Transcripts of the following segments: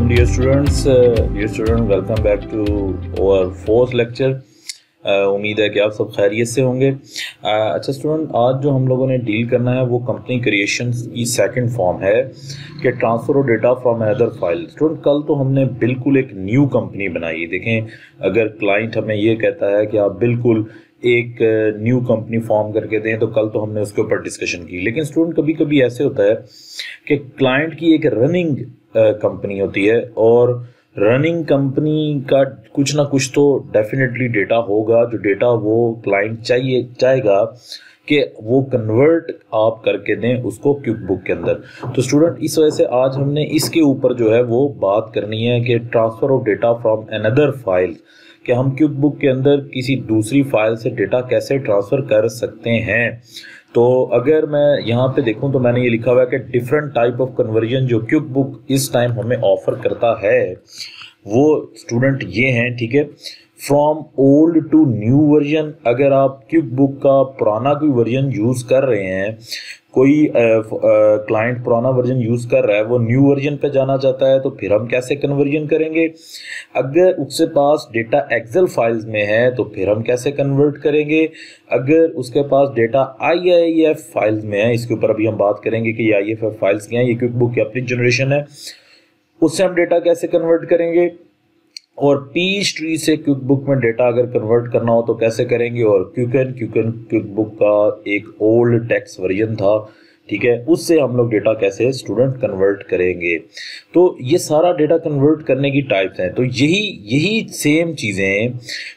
dear student, welcome back to our fourth lecture. उम्मीद है कि आप सब खैरियत से होंगे। अच्छा स्टूडेंट, आज जो हम लोगों ने डील करना है वो कंपनी क्रिएशन की सेकंड फॉर्म है कि transfer of data from other file. Student, कल तो हमने बिल्कुल एक न्यू कंपनी बनाई। देखें, अगर क्लाइंट हमें ये कहता है कि आप बिल्कुल एक न्यू कंपनी फॉर्म करके दें तो कल तो हमने उसके ऊपर डिस्कशन की। लेकिन स्टूडेंट, कभी कभी ऐसे होता है कि क्लाइंट की एक रनिंग कंपनी होती है और रनिंग कंपनी का कुछ ना कुछ तो डेफिनेटली डेटा होगा, जो डेटा वो क्लाइंट चाहेगा कि वो कन्वर्ट आप करके दें उसको क्विक बुक के अंदर। तो स्टूडेंट, इस वजह से आज हमने इसके ऊपर जो है वो बात करनी है कि transfer of data from another file, कि हम क्विक बुक के अंदर किसी दूसरी फाइल से डेटा कैसे ट्रांसफ़र कर सकते हैं। तो अगर मैं यहाँ पे देखूँ तो मैंने ये लिखा हुआ है कि डिफरेंट टाइप ऑफ कन्वर्जन जो क्विक बुक इस टाइम हमें ऑफर करता है वो स्टूडेंट ये हैं, ठीक है। From old to new version, अगर आप क्विक बुक का पुराना कोई वर्जन यूज़ कर रहे हैं, कोई क्लाइंट पुराना वर्जन यूज़ कर रहा है, वो न्यू वर्जन पे जाना चाहता है, तो फिर हम कैसे कन्वर्जन करेंगे। अगर उसके पास डेटा एक्सेल फाइल्स में है तो फिर हम कैसे कन्वर्ट करेंगे। अगर उसके पास डेटा IIF फाइल्स में है, इसके ऊपर अभी हम बात करेंगे कि ये IIF फाइल्स क्या हैं, ये क्विक बुक की अपनी जनरेशन है, उससे हम डेटा कैसे कन्वर्ट करेंगे। और पीच ट्री से क्विक बुक में डेटा अगर कन्वर्ट करना हो तो कैसे करेंगे। और क्विक बुक का एक ओल्ड टेक्स्ट वर्जन था, ठीक है, उससे हम लोग डेटा कैसे स्टूडेंट कन्वर्ट करेंगे। तो ये सारा डेटा कन्वर्ट करने की टाइप्स हैं। तो यही सेम चीज़ें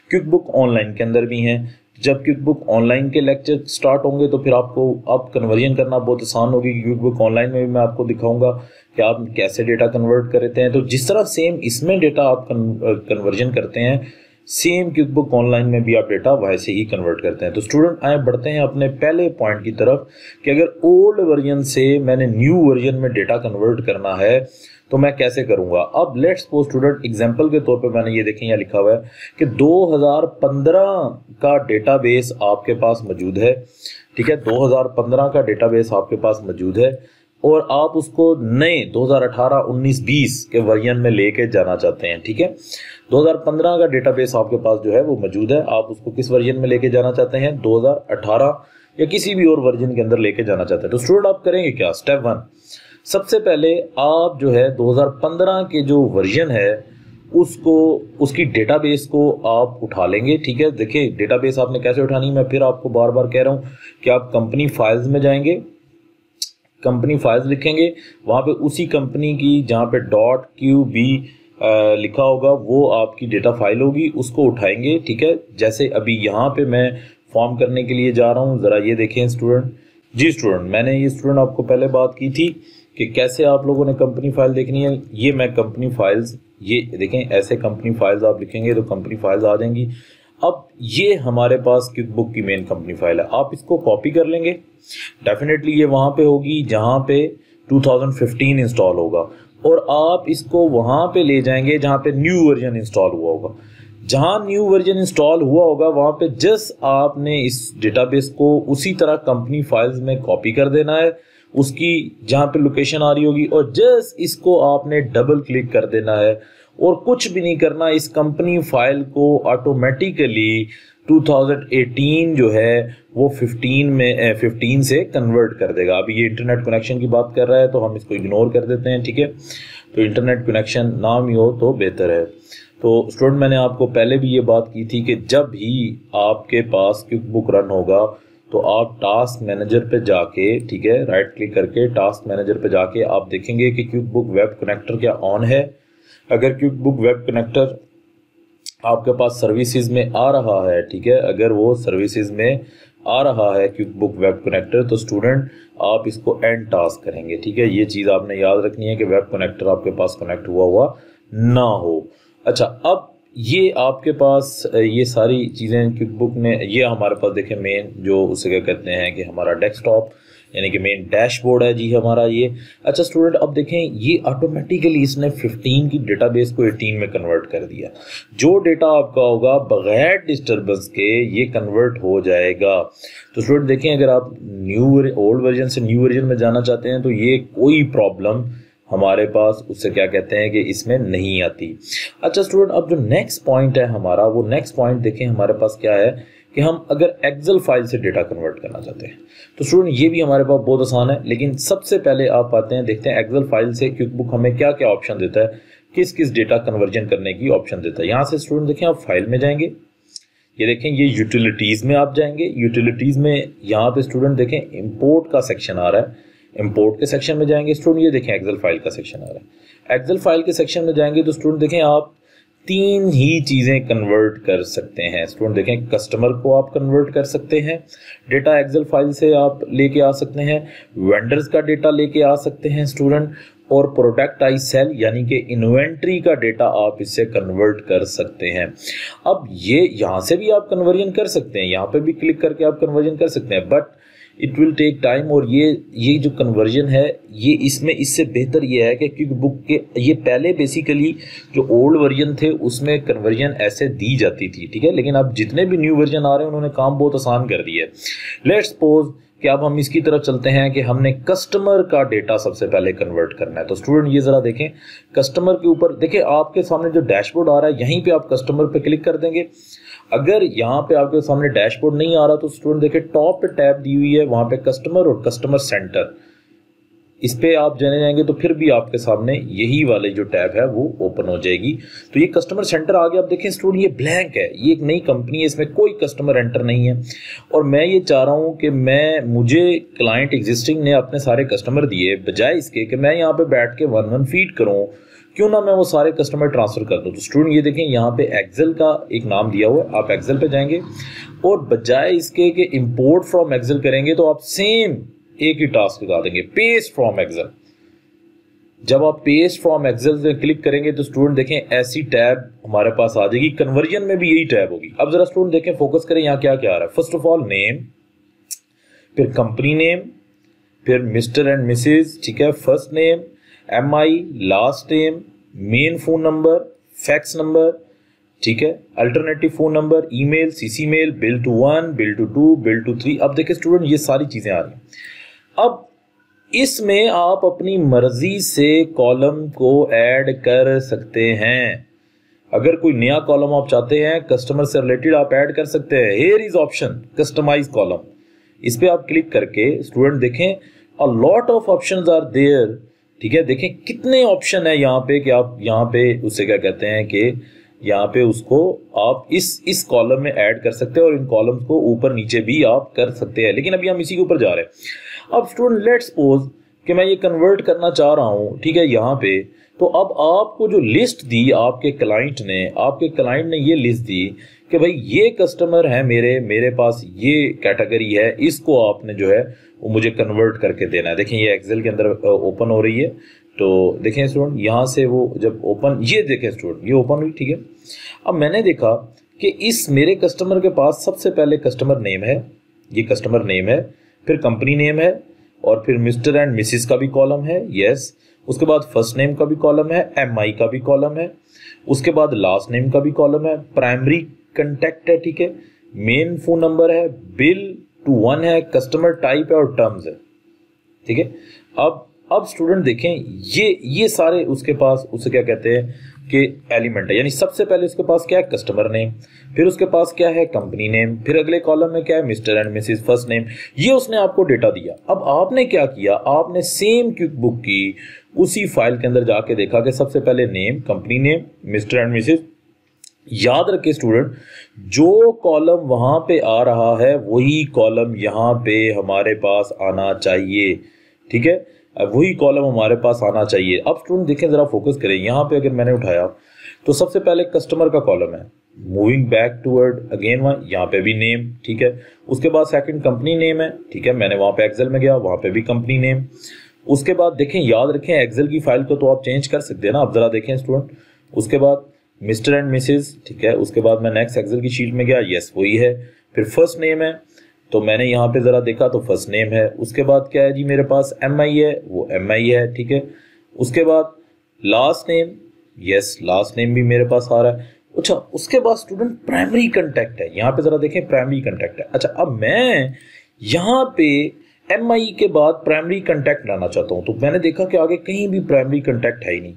क्विक बुक ऑनलाइन के अंदर भी हैं। जब क्विक बुक ऑनलाइन के लेक्चर स्टार्ट होंगे तो फिर आपको अब कन्वर्जन करना बहुत आसान होगी। क्विक बुक ऑनलाइन में भी मैं आपको दिखाऊंगा कि आप कैसे डेटा कन्वर्ट करते हैं। तो जिस तरह सेम इसमें डेटा आप कन्वर्जन करते हैं, सेम क्विक बुक ऑनलाइन में भी आप डेटा वैसे ही कन्वर्ट करते हैं। तो स्टूडेंट, आए बढ़ते हैं अपने पहले पॉइंट की तरफ कि अगर ओल्ड वर्जन से मैंने न्यू वर्जन में डेटा कन्वर्ट करना है तो मैं कैसे करूंगा। अब लेट्स सपोज स्टूडेंट, एग्जांपल के तौर पे मैंने ये देखें यहाँ लिखा हुआ है कि 2015 का डेटाबेस आपके पास मौजूद है, ठीक है, 2015 का डेटाबेस आपके पास मौजूद है और आप उसको नए 2018, 19, 20 के वर्जन में लेके जाना चाहते हैं, ठीक है। 2015 का डेटाबेस आपके पास जो है वो मौजूद है, आप उसको किस वर्जन में लेके जाना चाहते हैं, 2018 या किसी भी और वर्जन के अंदर लेके जाना चाहते हैं। तो स्टूडेंट, आप करेंगे क्या। स्टेप 1, सबसे पहले आप जो है 2015 के जो वर्जन है उसको, उसकी डेटाबेस को आप उठा लेंगे, ठीक है। देखिए, डेटाबेस आपने कैसे उठानी, मैं फिर आपको बार बार कह रहा हूँ कि आप कंपनी फाइल्स में जाएंगे, कंपनी फाइल्स लिखेंगे, वहाँ पे उसी कंपनी की जहाँ पे .qb लिखा होगा वो आपकी डेटा फाइल होगी, उसको उठाएंगे, ठीक है। जैसे अभी यहाँ पे मैं फॉर्म करने के लिए जा रहा हूँ, ज़रा ये देखें स्टूडेंट। जी स्टूडेंट, मैंने ये स्टूडेंट आपको पहले बात की थी कि कैसे आप लोगों ने कंपनी फाइल देखनी है। ये मैं कंपनी फाइल्स, ये देखें, ऐसे कंपनी फाइल्स आप लिखेंगे तो कंपनी फाइल्स आ जाएंगी। अब ये हमारे पास क्विक बुक की मेन कंपनी फाइल है, आप इसको कॉपी कर लेंगे। डेफिनेटली ये वहाँ पे होगी जहाँ पे 2015 इंस्टॉल होगा और आप इसको वहाँ पे ले जाएंगे जहाँ पे न्यू वर्जन इंस्टॉल हुआ होगा। जहाँ न्यू वर्जन इंस्टॉल हुआ होगा वहाँ पे जस्ट आपने इस डेटाबेस को उसी तरह कंपनी फाइल्स में कॉपी कर देना है, उसकी जहाँ पे लोकेशन आ रही होगी, और जस्ट इसको आपने डबल क्लिक कर देना है और कुछ भी नहीं करना। इस कंपनी फाइल को ऑटोमेटिकली 2018 जो है वो 15 से कन्वर्ट कर देगा। अभी ये इंटरनेट कनेक्शन की बात कर रहा है तो हम इसको इग्नोर कर देते हैं, ठीक है। तो इंटरनेट कनेक्शन ना भी हो तो बेहतर है। तो स्टूडेंट, मैंने आपको पहले भी ये बात की थी कि जब भी आपके पास क्विक बुक रन होगा तो आप टास्क मैनेजर पे जाके, ठीक है, राइट क्लिक करके टास्क मैनेजर पे जाके आप देखेंगे कि क्विक बुक वेब कनेक्टर क्या ऑन है। अगर क्विक बुक वेब कनेक्टर आपके पास सर्विसेज में आ रहा है, ठीक है, अगर वो सर्विसेज में आ रहा है क्विक बुक वेब कनेक्टर, तो स्टूडेंट आप इसको एंड टास्क करेंगे, ठीक है। ये चीज़ आपने याद रखनी है कि वेब कनेक्टर आपके पास कनेक्ट हुआ ना हो। अच्छा, अब ये आपके पास ये सारी चीज़ें क्विक बुक में, ये हमारे पास देखें मेन जो उसे क्या कहते हैं कि हमारा डेस्कटॉप यानी कि मेन डैशबोर्ड है जी हमारा ये। अच्छा स्टूडेंट, अब देखें ये ऑटोमेटिकली इसने 15 की डेटाबेस को 18 में कन्वर्ट कर दिया। जो डेटा आपका होगा बगैर डिस्टर्बेंस के ये कन्वर्ट हो जाएगा। तो स्टूडेंट देखें, अगर आप ओल्ड वर्जन से न्यू वर्जन में जाना चाहते हैं तो ये कोई प्रॉब्लम हमारे पास उससे क्या कहते हैं कि इसमें नहीं आती। अच्छा स्टूडेंट, अब जो नेक्स्ट पॉइंट है हमारा, वो नेक्स्ट पॉइंट देखें हमारे पास क्या है कि हम अगर एक्सेल फाइल से डेटा कन्वर्ट करना चाहते हैं तो स्टूडेंट ये भी हमारे पास बहुत आसान है। लेकिन सबसे पहले आप आते हैं, देखते हैं एक्सेल फाइल से क्विक बुक हमें क्या क्या ऑप्शन देता है, किस किस डेटा कन्वर्जन करने की ऑप्शन देता है। यहाँ से स्टूडेंट देखें आप फाइल में जाएंगे, ये देखें ये यूटिलिटीज़ में आप जाएंगे। यूटिलिटीज़ में यहाँ पे स्टूडेंट देखें इंपोर्ट का सेक्शन आ रहा है, इंपोर्ट के सेक्शन में जाएंगे स्टूडेंट, ये देखें एक्सेल फाइल का सेक्शन आ रहा है। एक्सेल फाइल के सेक्शन में जाएंगे तो स्टूडेंट देखें आप 3 ही चीज़ें कन्वर्ट कर सकते हैं। स्टूडेंट देखें कस्टमर को आप कन्वर्ट कर सकते हैं, डेटा एक्सेल फाइल से आप लेके आ सकते हैं, वेंडर्स का डेटा लेके आ सकते हैं स्टूडेंट, और प्रोडक्ट आई सेल यानी कि इन्वेंट्री का डेटा आप इससे कन्वर्ट कर सकते हैं। अब ये यहाँ से भी आप कन्वर्जन कर सकते हैं, यहाँ पे भी क्लिक करके आप कन्वर्जन कर सकते हैं, but it will take time. और ये जो कन्वर्जन है ये इसमें इससे बेहतर ये है कि क्विक बुक के ये पहले बेसिकली जो ओल्ड वर्जन थे उसमें कन्वर्जन ऐसे दी जाती थी, ठीक है, लेकिन अब जितने भी न्यू वर्जन आ रहे हैं उन्होंने काम बहुत आसान कर दिया है। लेट्स सपोज कि अब हम इसकी तरफ चलते हैं कि हमने कस्टमर का डेटा सबसे पहले कन्वर्ट करना है। तो स्टूडेंट ये जरा देखें, कस्टमर के ऊपर देखिए आपके सामने जो डैशबोर्ड आ रहा है यहीं पे आप कस्टमर पे क्लिक कर देंगे। अगर यहाँ पे आपके सामने डैशबोर्ड नहीं आ रहा तो स्टूडेंट देखिए टॉप पे टैब दी हुई है, वहां पे कस्टमर और कस्टमर सेंटर, इस पे आप जाने जाएंगे तो फिर भी आपके सामने यही वाली जो टैब है वो ओपन हो जाएगी। तो ये कस्टमर सेंटर आ गया। आप देखें स्टूडेंट ये ब्लैंक है, ये एक नई कंपनी है, इसमें कोई कस्टमर एंटर नहीं है। और मैं ये चाह रहा हूँ कि मुझे क्लाइंट एग्जिस्टिंग ने अपने सारे कस्टमर दिए, बजाय इसके कि मैं यहाँ पे बैठ के 1-1 फीड करूँ, क्यों ना मैं वो सारे कस्टमर ट्रांसफर कर दूं। तो स्टूडेंट ये देखें यहाँ पे एक्सेल का एक नाम दिया हुआ है, आप एक्सेल पे जाएंगे और बजाय इसके कि इंपोर्ट फ्रॉम एक्सेल करेंगे तो आप सेम एक ही टास्क लगा देंगे, पेस्ट फ्रॉम एक्सेल। जब आप पेस्ट फ्रॉम एक्सेल पे क्लिक करेंगे तो स्टूडेंट देखें ऐसी टैब हमारे पास आ जाएगी, कन्वर्जन में भी यही टैब होगी। अब जरा स्टूडेंट देखें, फोकस करें यहाँ क्या क्या आ रहा है। फर्स्ट ऑफ ऑल नेम, फिर कंपनी नेम, फिर मिस्टर एंड मिसेज, ठीक है, first name, MI, last name, main phone number, fax number, ठीक है, alternative phone number, email, CC mail, bill to 1, bill to 2, bill to 3। अब देखिए student ये सारी चीजें आ रही हैं। अब इसमें आप अपनी मर्जी से कॉलम को ऐड कर सकते हैं। अगर कोई नया कॉलम आप चाहते हैं कस्टमर से रिलेटेड, आप ऐड कर सकते हैं। Here is option customize column, इस पे आप क्लिक करके स्टूडेंट देखें a lot of options are there, ठीक है, देखें कितने ऑप्शन है यहाँ पे कि आप यहाँ पे उससे क्या कहते हैं कि यहाँ पे उसको आप इस कॉलम में ऐड कर सकते हैं और इन कॉलम्स को ऊपर नीचे भी आप कर सकते हैं। लेकिन अभी हम इसी के ऊपर जा रहे हैं। अब स्टूडेंट लेट्स सपोज कि मैं ये कन्वर्ट करना चाह रहा हूँ, ठीक है, यहाँ पे तो अब आपको जो लिस्ट दी आपके क्लाइंट ने ये लिस्ट दी कि भाई ये कस्टमर है मेरे पास ये कैटेगरी है, इसको आपने जो है वो मुझे कन्वर्ट करके देना है। देखें ये एक्सेल के अंदर ओपन हो रही है। तो देखें स्टूडेंट यहाँ से वो जब ओपन, ये देखें स्टूडेंट ये ओपन हुई, ठीक है। अब मैंने देखा कि इस मेरे कस्टमर के पास सबसे पहले कस्टमर नेम है, ये कस्टमर नेम है, फिर कंपनी नेम है और फिर मिस्टर एंड मिसिस का भी कॉलम है, यस, उसके बाद फर्स्ट नेम का भी कॉलम है, MI का भी कॉलम है, उसके बाद लास्ट नेम का भी कॉलम है, प्राइमरी कंटेक्ट है, ठीक है, मेन फोन नंबर है, बिल टू 1 है, कस्टमर टाइप है और टर्म्स है, ठीक है। अब स्टूडेंट देखें ये सारे उसके पास उसे क्या कहते हैं कि एलिमेंट है, यानी सबसे पहले उसके पास क्या है कस्टमर नेम, फिर उसके पास क्या है कंपनी नेम, फिर अगले कॉलम में क्या है mister and Mrs first name, ये उसने आपको डेटा दिया। अब आपने क्या किया, आपने सेम क्विक बुक की उसी फाइल के अंदर जाके देखा कि सबसे पहले name, company name, mister and Mrs. याद रखे स्टूडेंट जो कॉलम वहां पे आ रहा है वही कॉलम यहाँ पे हमारे पास आना चाहिए, ठीक है, वही कॉलम हमारे पास आना चाहिए। अब स्टूडेंट देखें जरा फोकस करें, यहाँ पे अगर मैंने उठाया तो सबसे पहले कस्टमर का कॉलम है, moving back toward again one, यहाँ पे भी नेम, ठीक है, उसके बाद सेकंड कंपनी नेम है, ठीक है, मैंने वहां पे एक्सेल में गया वहां पे भी कंपनी नेम। उसके बाद देखें, याद रखें एक्सेल की फाइल को तो आप चेंज कर सकते हैं ना। अब जरा देखें स्टूडेंट, उसके बाद मिस्टर एंड मिसिस, ठीक है, उसके बाद मैं नेक्स्ट एक्सेल की शीट में गया, यस वही है, फिर फर्स्ट नेम है तो मैंने यहाँ पे जरा देखा तो फर्स्ट नेम है, उसके बाद क्या है जी मेरे पास MI है, वो MI है, ठीक है, उसके बाद last name, yes last name भी मेरे पास आ रहा है। अच्छा उसके बाद स्टूडेंट प्राइमरी कांटेक्ट है, यहाँ पे जरा देखें प्राइमरी कांटेक्ट है। अच्छा अब मैं यहाँ पे MI के बाद प्राइमरी कंटैक्ट लाना चाहता हूँ, तो मैंने देखा कि आगे कहीं भी प्राइमरी कंटैक्ट है ही नहीं।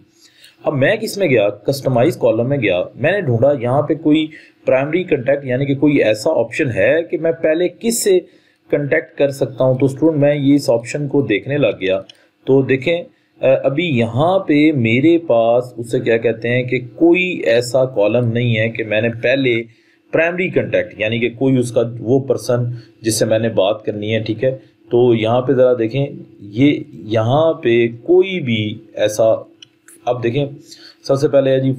अब मैं किस में गया, कस्टमाइज कॉलम में गया, मैंने ढूंढा यहाँ पे कोई प्राइमरी कंटैक्ट यानी कि कोई ऐसा ऑप्शन है कि मैं पहले किस से कंटैक्ट कर सकता हूँ। तो स्टूडेंट मैं ये इस ऑप्शन को देखने लग गया, तो देखें अभी यहाँ पे मेरे पास उसे क्या कहते हैं कि कोई ऐसा कॉलम नहीं है कि मैंने पहले प्राइमरी कंटैक्ट यानी कि कोई उसका वो पर्सन जिससे मैंने बात करनी है, ठीक है। तो यहाँ पे ज़रा देखें, ये यहाँ पे कोई भी ऐसा, अब देखें सबसे पहले है जी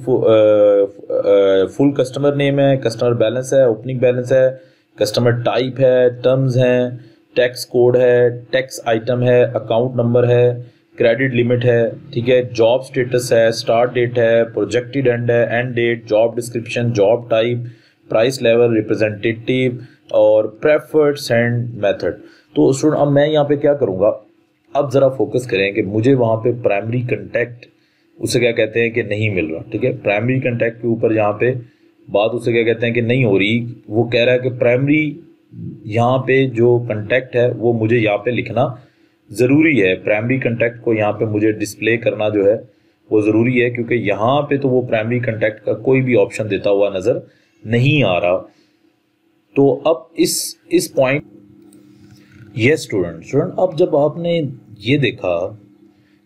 फुल कस्टमर नेम है, कस्टमर बैलेंस है, ओपनिंग बैलेंस है, कस्टमर टाइप है, टर्म्स हैं, टैक्स कोड है, टैक्स आइटम है, अकाउंट नंबर है, क्रेडिट लिमिट है, ठीक है, जॉब स्टेटस है, स्टार्ट डेट है, प्रोजेक्टेड एंड है, end date, job description, job type, price level, representative और प्रेफर्ड सेंड मेथड। तो स्टूडेंट अब मैं यहाँ पे क्या करूँगा, अब ज़रा फोकस करें कि मुझे वहाँ पे प्राइमरी कंटैक्ट उसे क्या कहते हैं कि नहीं मिल रहा, ठीक है। प्राइमरी कंटैक्ट के ऊपर यहाँ पे बात उसे क्या कहते हैं कि नहीं हो रही, वो कह रहा है कि प्राइमरी यहाँ पे जो कंटैक्ट है वो मुझे यहाँ पे लिखना ज़रूरी है, प्राइमरी कंटैक्ट को यहाँ पे मुझे डिस्प्ले करना जो है वो ज़रूरी है, क्योंकि यहाँ पे तो वो प्राइमरी कंटैक्ट का कोई भी ऑप्शन देता हुआ नज़र नहीं आ रहा। तो अब इस पॉइंट, यस स्टूडेंट अब जब आपने ये देखा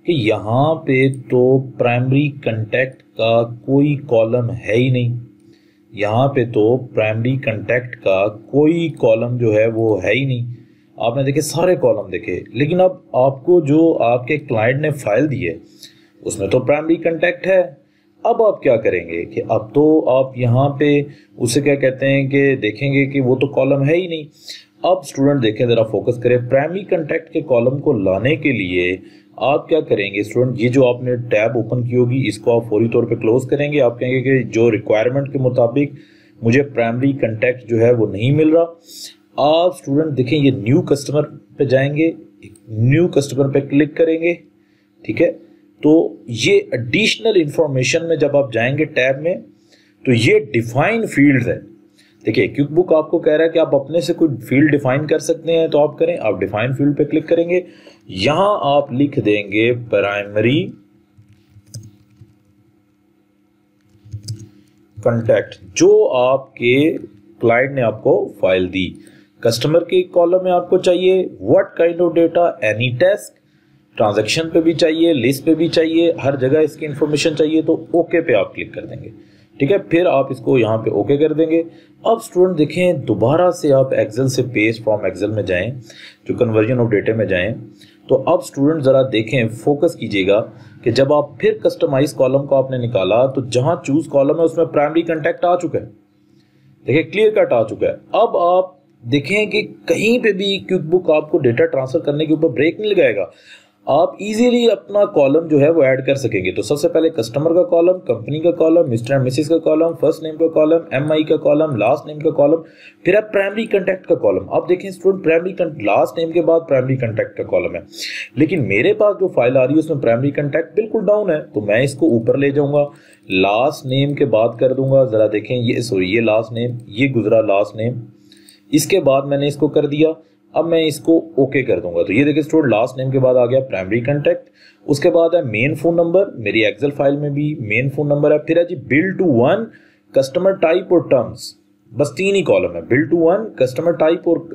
कि यहाँ पे तो प्राइमरी कंटैक्ट का कोई कॉलम है ही नहीं, यहाँ पे तो प्राइमरी कंटैक्ट का कोई कॉलम जो है वो है ही नहीं, आपने देखे सारे कॉलम देखे, लेकिन अब आपको जो आपके क्लाइंट ने फाइल दी है उसमें तो प्राइमरी कंटैक्ट है। अब आप क्या करेंगे कि अब तो आप यहाँ पे उसे क्या कहते हैं कि देखेंगे कि वो तो कॉलम है ही नहीं। अब स्टूडेंट देखें, ज़रा फोकस करें, प्राइमरी कंटैक्ट के कॉलम को लाने के लिए आप क्या करेंगे स्टूडेंट, ये जो आपने टैब ओपन की होगी इसको आप फौरी तौर पे क्लोज करेंगे। आप कहेंगे कि जो रिक्वायरमेंट के मुताबिक मुझे प्राइमरी कंटैक्ट जो है वो नहीं मिल रहा। आप स्टूडेंट देखें, ये न्यू कस्टमर पे जाएंगे, न्यू कस्टमर पे क्लिक करेंगे, ठीक है। तो ये एडिशनल इंफॉर्मेशन में जब आप जाएंगे टैब में, तो ये डिफाइन फील्ड्स है। देखिए क्विक बुक आपको कह रहा है कि आप अपने से कोई फील्ड डिफाइन कर सकते हैं, तो आप करें, आप डिफाइन फील्ड पे क्लिक करेंगे, यहां आप लिख देंगे प्राइमरी कंटैक्ट, जो आपके क्लाइंट ने आपको फाइल दी। कस्टमर के कॉलम में आपको चाहिए what kind of data, any task, transaction पे भी चाहिए, लिस्ट पे भी चाहिए, हर जगह इसकी इंफॉर्मेशन चाहिए, तो ओके पे आप क्लिक कर देंगे, ठीक है। फिर आप इसको यहाँ पे ओके कर देंगे। अब स्टूडेंट देखें, दोबारा से आप एक्सेल से पेस्ट फ्रॉम एक्सेल में जाएं, जो कन्वर्जन ऑफ डेटा में जाएं। तो अब स्टूडेंट ज़रा देखें, फोकस कीजिएगा कि जब आप फिर कस्टमाइज कॉलम को आपने निकाला तो जहाँ चूज कॉलम है उसमें प्राइमरी कंटैक्ट आ चुका है, देखिए क्लियर कट आ चुका है। अब आप देखें कि कहीं पे भी क्विक बुक आपको डेटा ट्रांसफर करने के ऊपर ब्रेक नहीं लगाएगा, आप इजीली अपना कॉलम जो है वो ऐड कर सकेंगे। तो सबसे पहले कस्टमर का कॉलम, कंपनी का कॉलम, मिस्टर एंड मिसेस का कॉलम, फर्स्ट नेम का कॉलम, MI का कॉलम, लास्ट नेम का कॉलम, फिर आप प्राइमरी कंटैक्ट का कॉलम। आप देखें स्टूडेंट, प्राइमरी लास्ट नेम के बाद प्राइमरी कंटैक्ट का कॉलम है, लेकिन मेरे पास जो फाइल आ रही है उसमें प्राइमरी कंटैक्ट बिल्कुल डाउन है, तो मैं इसको ऊपर ले जाऊंगा, लास्ट नेम के बाद कर दूंगा। जरा देखें, ये लास्ट नेम, ये गुजरा लास्ट नेम, इसके बाद मैंने इसको कर दिया। अब मैं इसको ओके कर दूंगा, तो ये देखिए स्टूडेंट, लास्ट नेम के बाद आ गया प्राइमरी कंटैक्ट, उसके बाद है मेन फोन नंबर, मेरी एक्सेल फाइल में भी मेन फोन नंबर है, फिर है जी bill to one, customer type और टर्म्स, बस 3 ही कॉलम है, bill to one, customer type और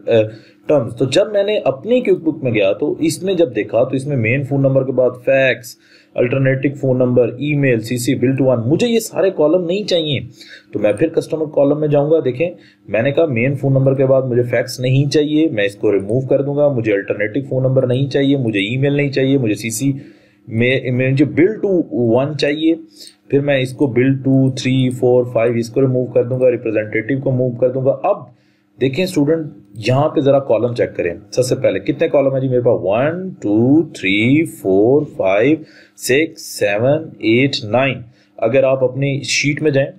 टर्म्स। तो जब मैंने अपनी क्विक बुक में गया तो इसमें जब देखा तो इसमें मेन फोन नंबर के बाद fax, alternative phone number, email, CC, bill to one, मुझे ये सारे कॉलम नहीं चाहिए, तो मैं फिर कस्टमर कॉलम में जाऊंगा। देखें मैंने कहा मेन फोन नंबर के बाद मुझे फैक्स नहीं चाहिए, मैं इसको रिमूव कर दूंगा, मुझे अल्टरनेटिव फोन नंबर नहीं चाहिए, मुझे ईमेल नहीं चाहिए, मुझे CC में मुझे बिल टू वन चाहिए, फिर मैं इसको बिल 2, 3, 4, 5 इसको रिमूव कर दूंगा, रिप्रेजेंटेटिव को मूव कर दूंगा। अब देखें स्टूडेंट, यहाँ पे जरा कॉलम चेक करें। सबसे पहले कितने कॉलम है जी मेरे पास, 1, 2, 3, 4, 5, 6, 7, 8, 9। अगर आप अपनी शीट में जाएं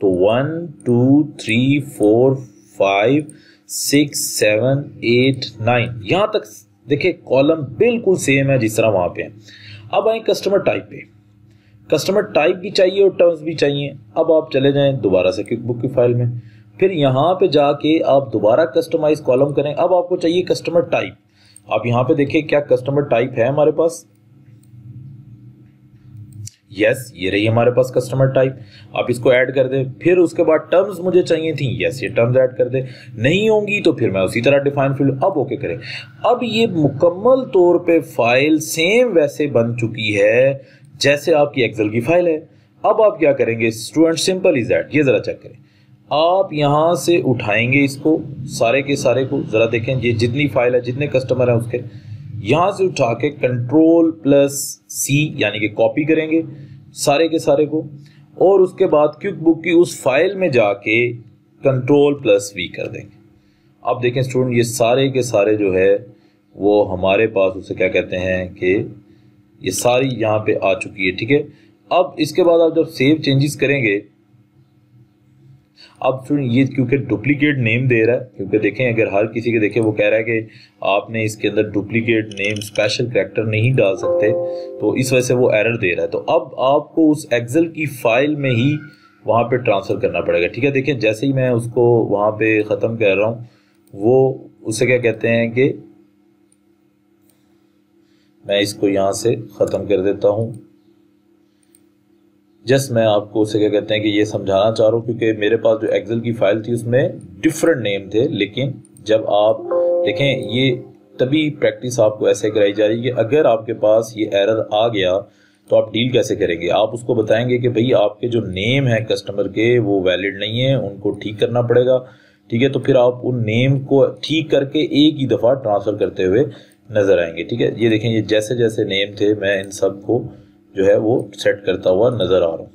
तो 1, 2, 3, 4, 5, 6, 7, 8, 9 यहाँ तक देखिए कॉलम बिल्कुल सेम है जिस तरह वहां पे है। अब आए कस्टमर टाइप पे, कस्टमर टाइप भी चाहिए और टर्म्स भी चाहिए। अब आप चले जाएं दोबारा से क्विक बुक की फाइल में, फिर यहाँ पे जाके आप दोबारा कस्टमाइज कॉलम करें। अब आपको चाहिए कस्टमर टाइप, आप यहाँ पे देखिए क्या कस्टमर टाइप है हमारे पास, यस ये रही हमारे पास कस्टमर टाइप। आप इसको ऐड कर दे, फिर उसके बाद टर्म्स मुझे चाहिए थी, यस ये टर्म्स ऐड कर दे, नहीं होंगी तो फिर मैं उसी तरह डिफाइन फील्ड, अब ओके करें। अब ये मुकम्मल तौर पे फाइल सेम वैसे बन चुकी है जैसे आपकी एक्सेल की फाइल है। अब आप क्या करेंगे स्टूडेंट, सिंपल इज दैट, ये जरा चेक करें। आप यहाँ से उठाएंगे इसको सारे के सारे को, जरा देखें ये जितनी फाइल है जितने कस्टमर हैं उसके, यहाँ से उठा के Ctrl+C यानी कि कॉपी करेंगे सारे के सारे को, और उसके बाद क्विक बुक की उस फाइल में जाके Ctrl+V कर देंगे। अब देखें स्टूडेंट ये सारे के सारे जो है वो हमारे पास उसे क्या कहते हैं कि ये सारी यहाँ पे आ चुकी है, ठीक है। अब इसके बाद आप जब सेव चेंजेस करेंगे, अब स्टूडेंट ये क्योंकि डुप्लीकेट नेम दे रहा है, क्योंकि देखें अगर हर किसी के देखें वो कह रहा है कि आपने इसके अंदर डुप्लीकेट नेम स्पेशल कैरेक्टर नहीं डाल सकते, तो इस वजह से वो एरर दे रहा है। तो अब आपको उस एक्सेल की फाइल में ही वहाँ पे ट्रांसफ़र करना पड़ेगा, ठीक है। देखें जैसे ही मैं उसको वहाँ पे ख़त्म कर रहा हूँ, वो उसे क्या कहते हैं कि मैं इसको यहाँ से ख़त्म कर देता हूँ। जस्ट मैं आपको उसे क्या कहते हैं कि ये समझाना चाह रहा हूँ, क्योंकि मेरे पास जो एक्सेल की फाइल थी उसमें डिफरेंट नेम थे, लेकिन जब आप देखें ये तभी प्रैक्टिस आपको ऐसे कराई जा रही है कि अगर आपके पास ये एरर आ गया तो आप डील कैसे करेंगे। आप उसको बताएंगे कि भाई आपके जो नेम है कस्टमर के वो वैलिड नहीं है, उनको ठीक करना पड़ेगा, ठीक है। तो फिर आप उन नेम को ठीक करके एक ही दफ़ा ट्रांसफ़र करते हुए नज़र आएंगे, ठीक है। ये देखें ये जैसे जैसे नेम थे मैं इन सब को जो है वो सेट करता हुआ नजर आ रहा हूं।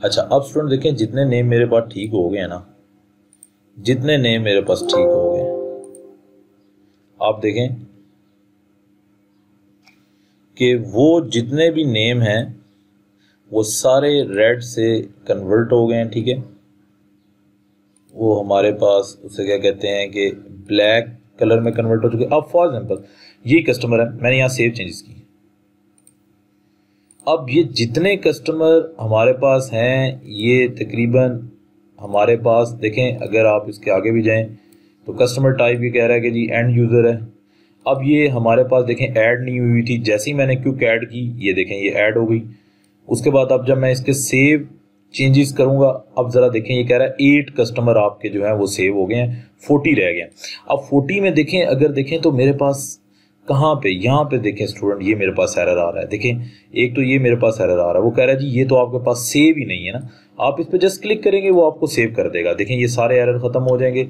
अच्छा अब स्टूडेंट देखें जितने नेम मेरे पास ठीक हो गए ना, जितने नेम मेरे पास ठीक हो गए, आप देखें कि वो जितने भी नेम हैं वो सारे रेड से कन्वर्ट हो गए हैं, ठीक है। वो हमारे पास उसे क्या कहते हैं कि ब्लैक कलर में कन्वर्ट हो चुके। अब फॉर एग्जांपल ये कस्टमर है, मैंने यहाँ सेव चेंजेस की। अब ये जितने कस्टमर हमारे पास हैं ये तकरीबन हमारे पास देखें, अगर आप इसके आगे भी जाएं तो कस्टमर टाइप ये कह रहा है कि जी एंड यूज़र है। अब ये हमारे पास देखें ऐड नहीं हुई थी, जैसे ही मैंने क्विक ऐड की ये देखें ये ऐड हो गई। उसके बाद अब जब मैं इसके सेव चेंजेस करूंगा, अब ज़रा देखें ये कह रहा है 8 कस्टमर आपके जो हैं वो सेव हो गए हैं, 40 रह गए। अब 40 में देखें अगर देखें तो मेरे पास कहाँ पे, यहाँ पे देखें स्टूडेंट ये मेरे पास एरर आ रहा है। देखें एक तो ये मेरे पास एरर आ रहा है, वो कह रहा है जी ये तो आपके पास सेव ही नहीं है ना। आप इस पर जस्ट क्लिक करेंगे वो आपको सेव कर देगा। देखें ये सारे एरर ख़त्म हो जाएंगे।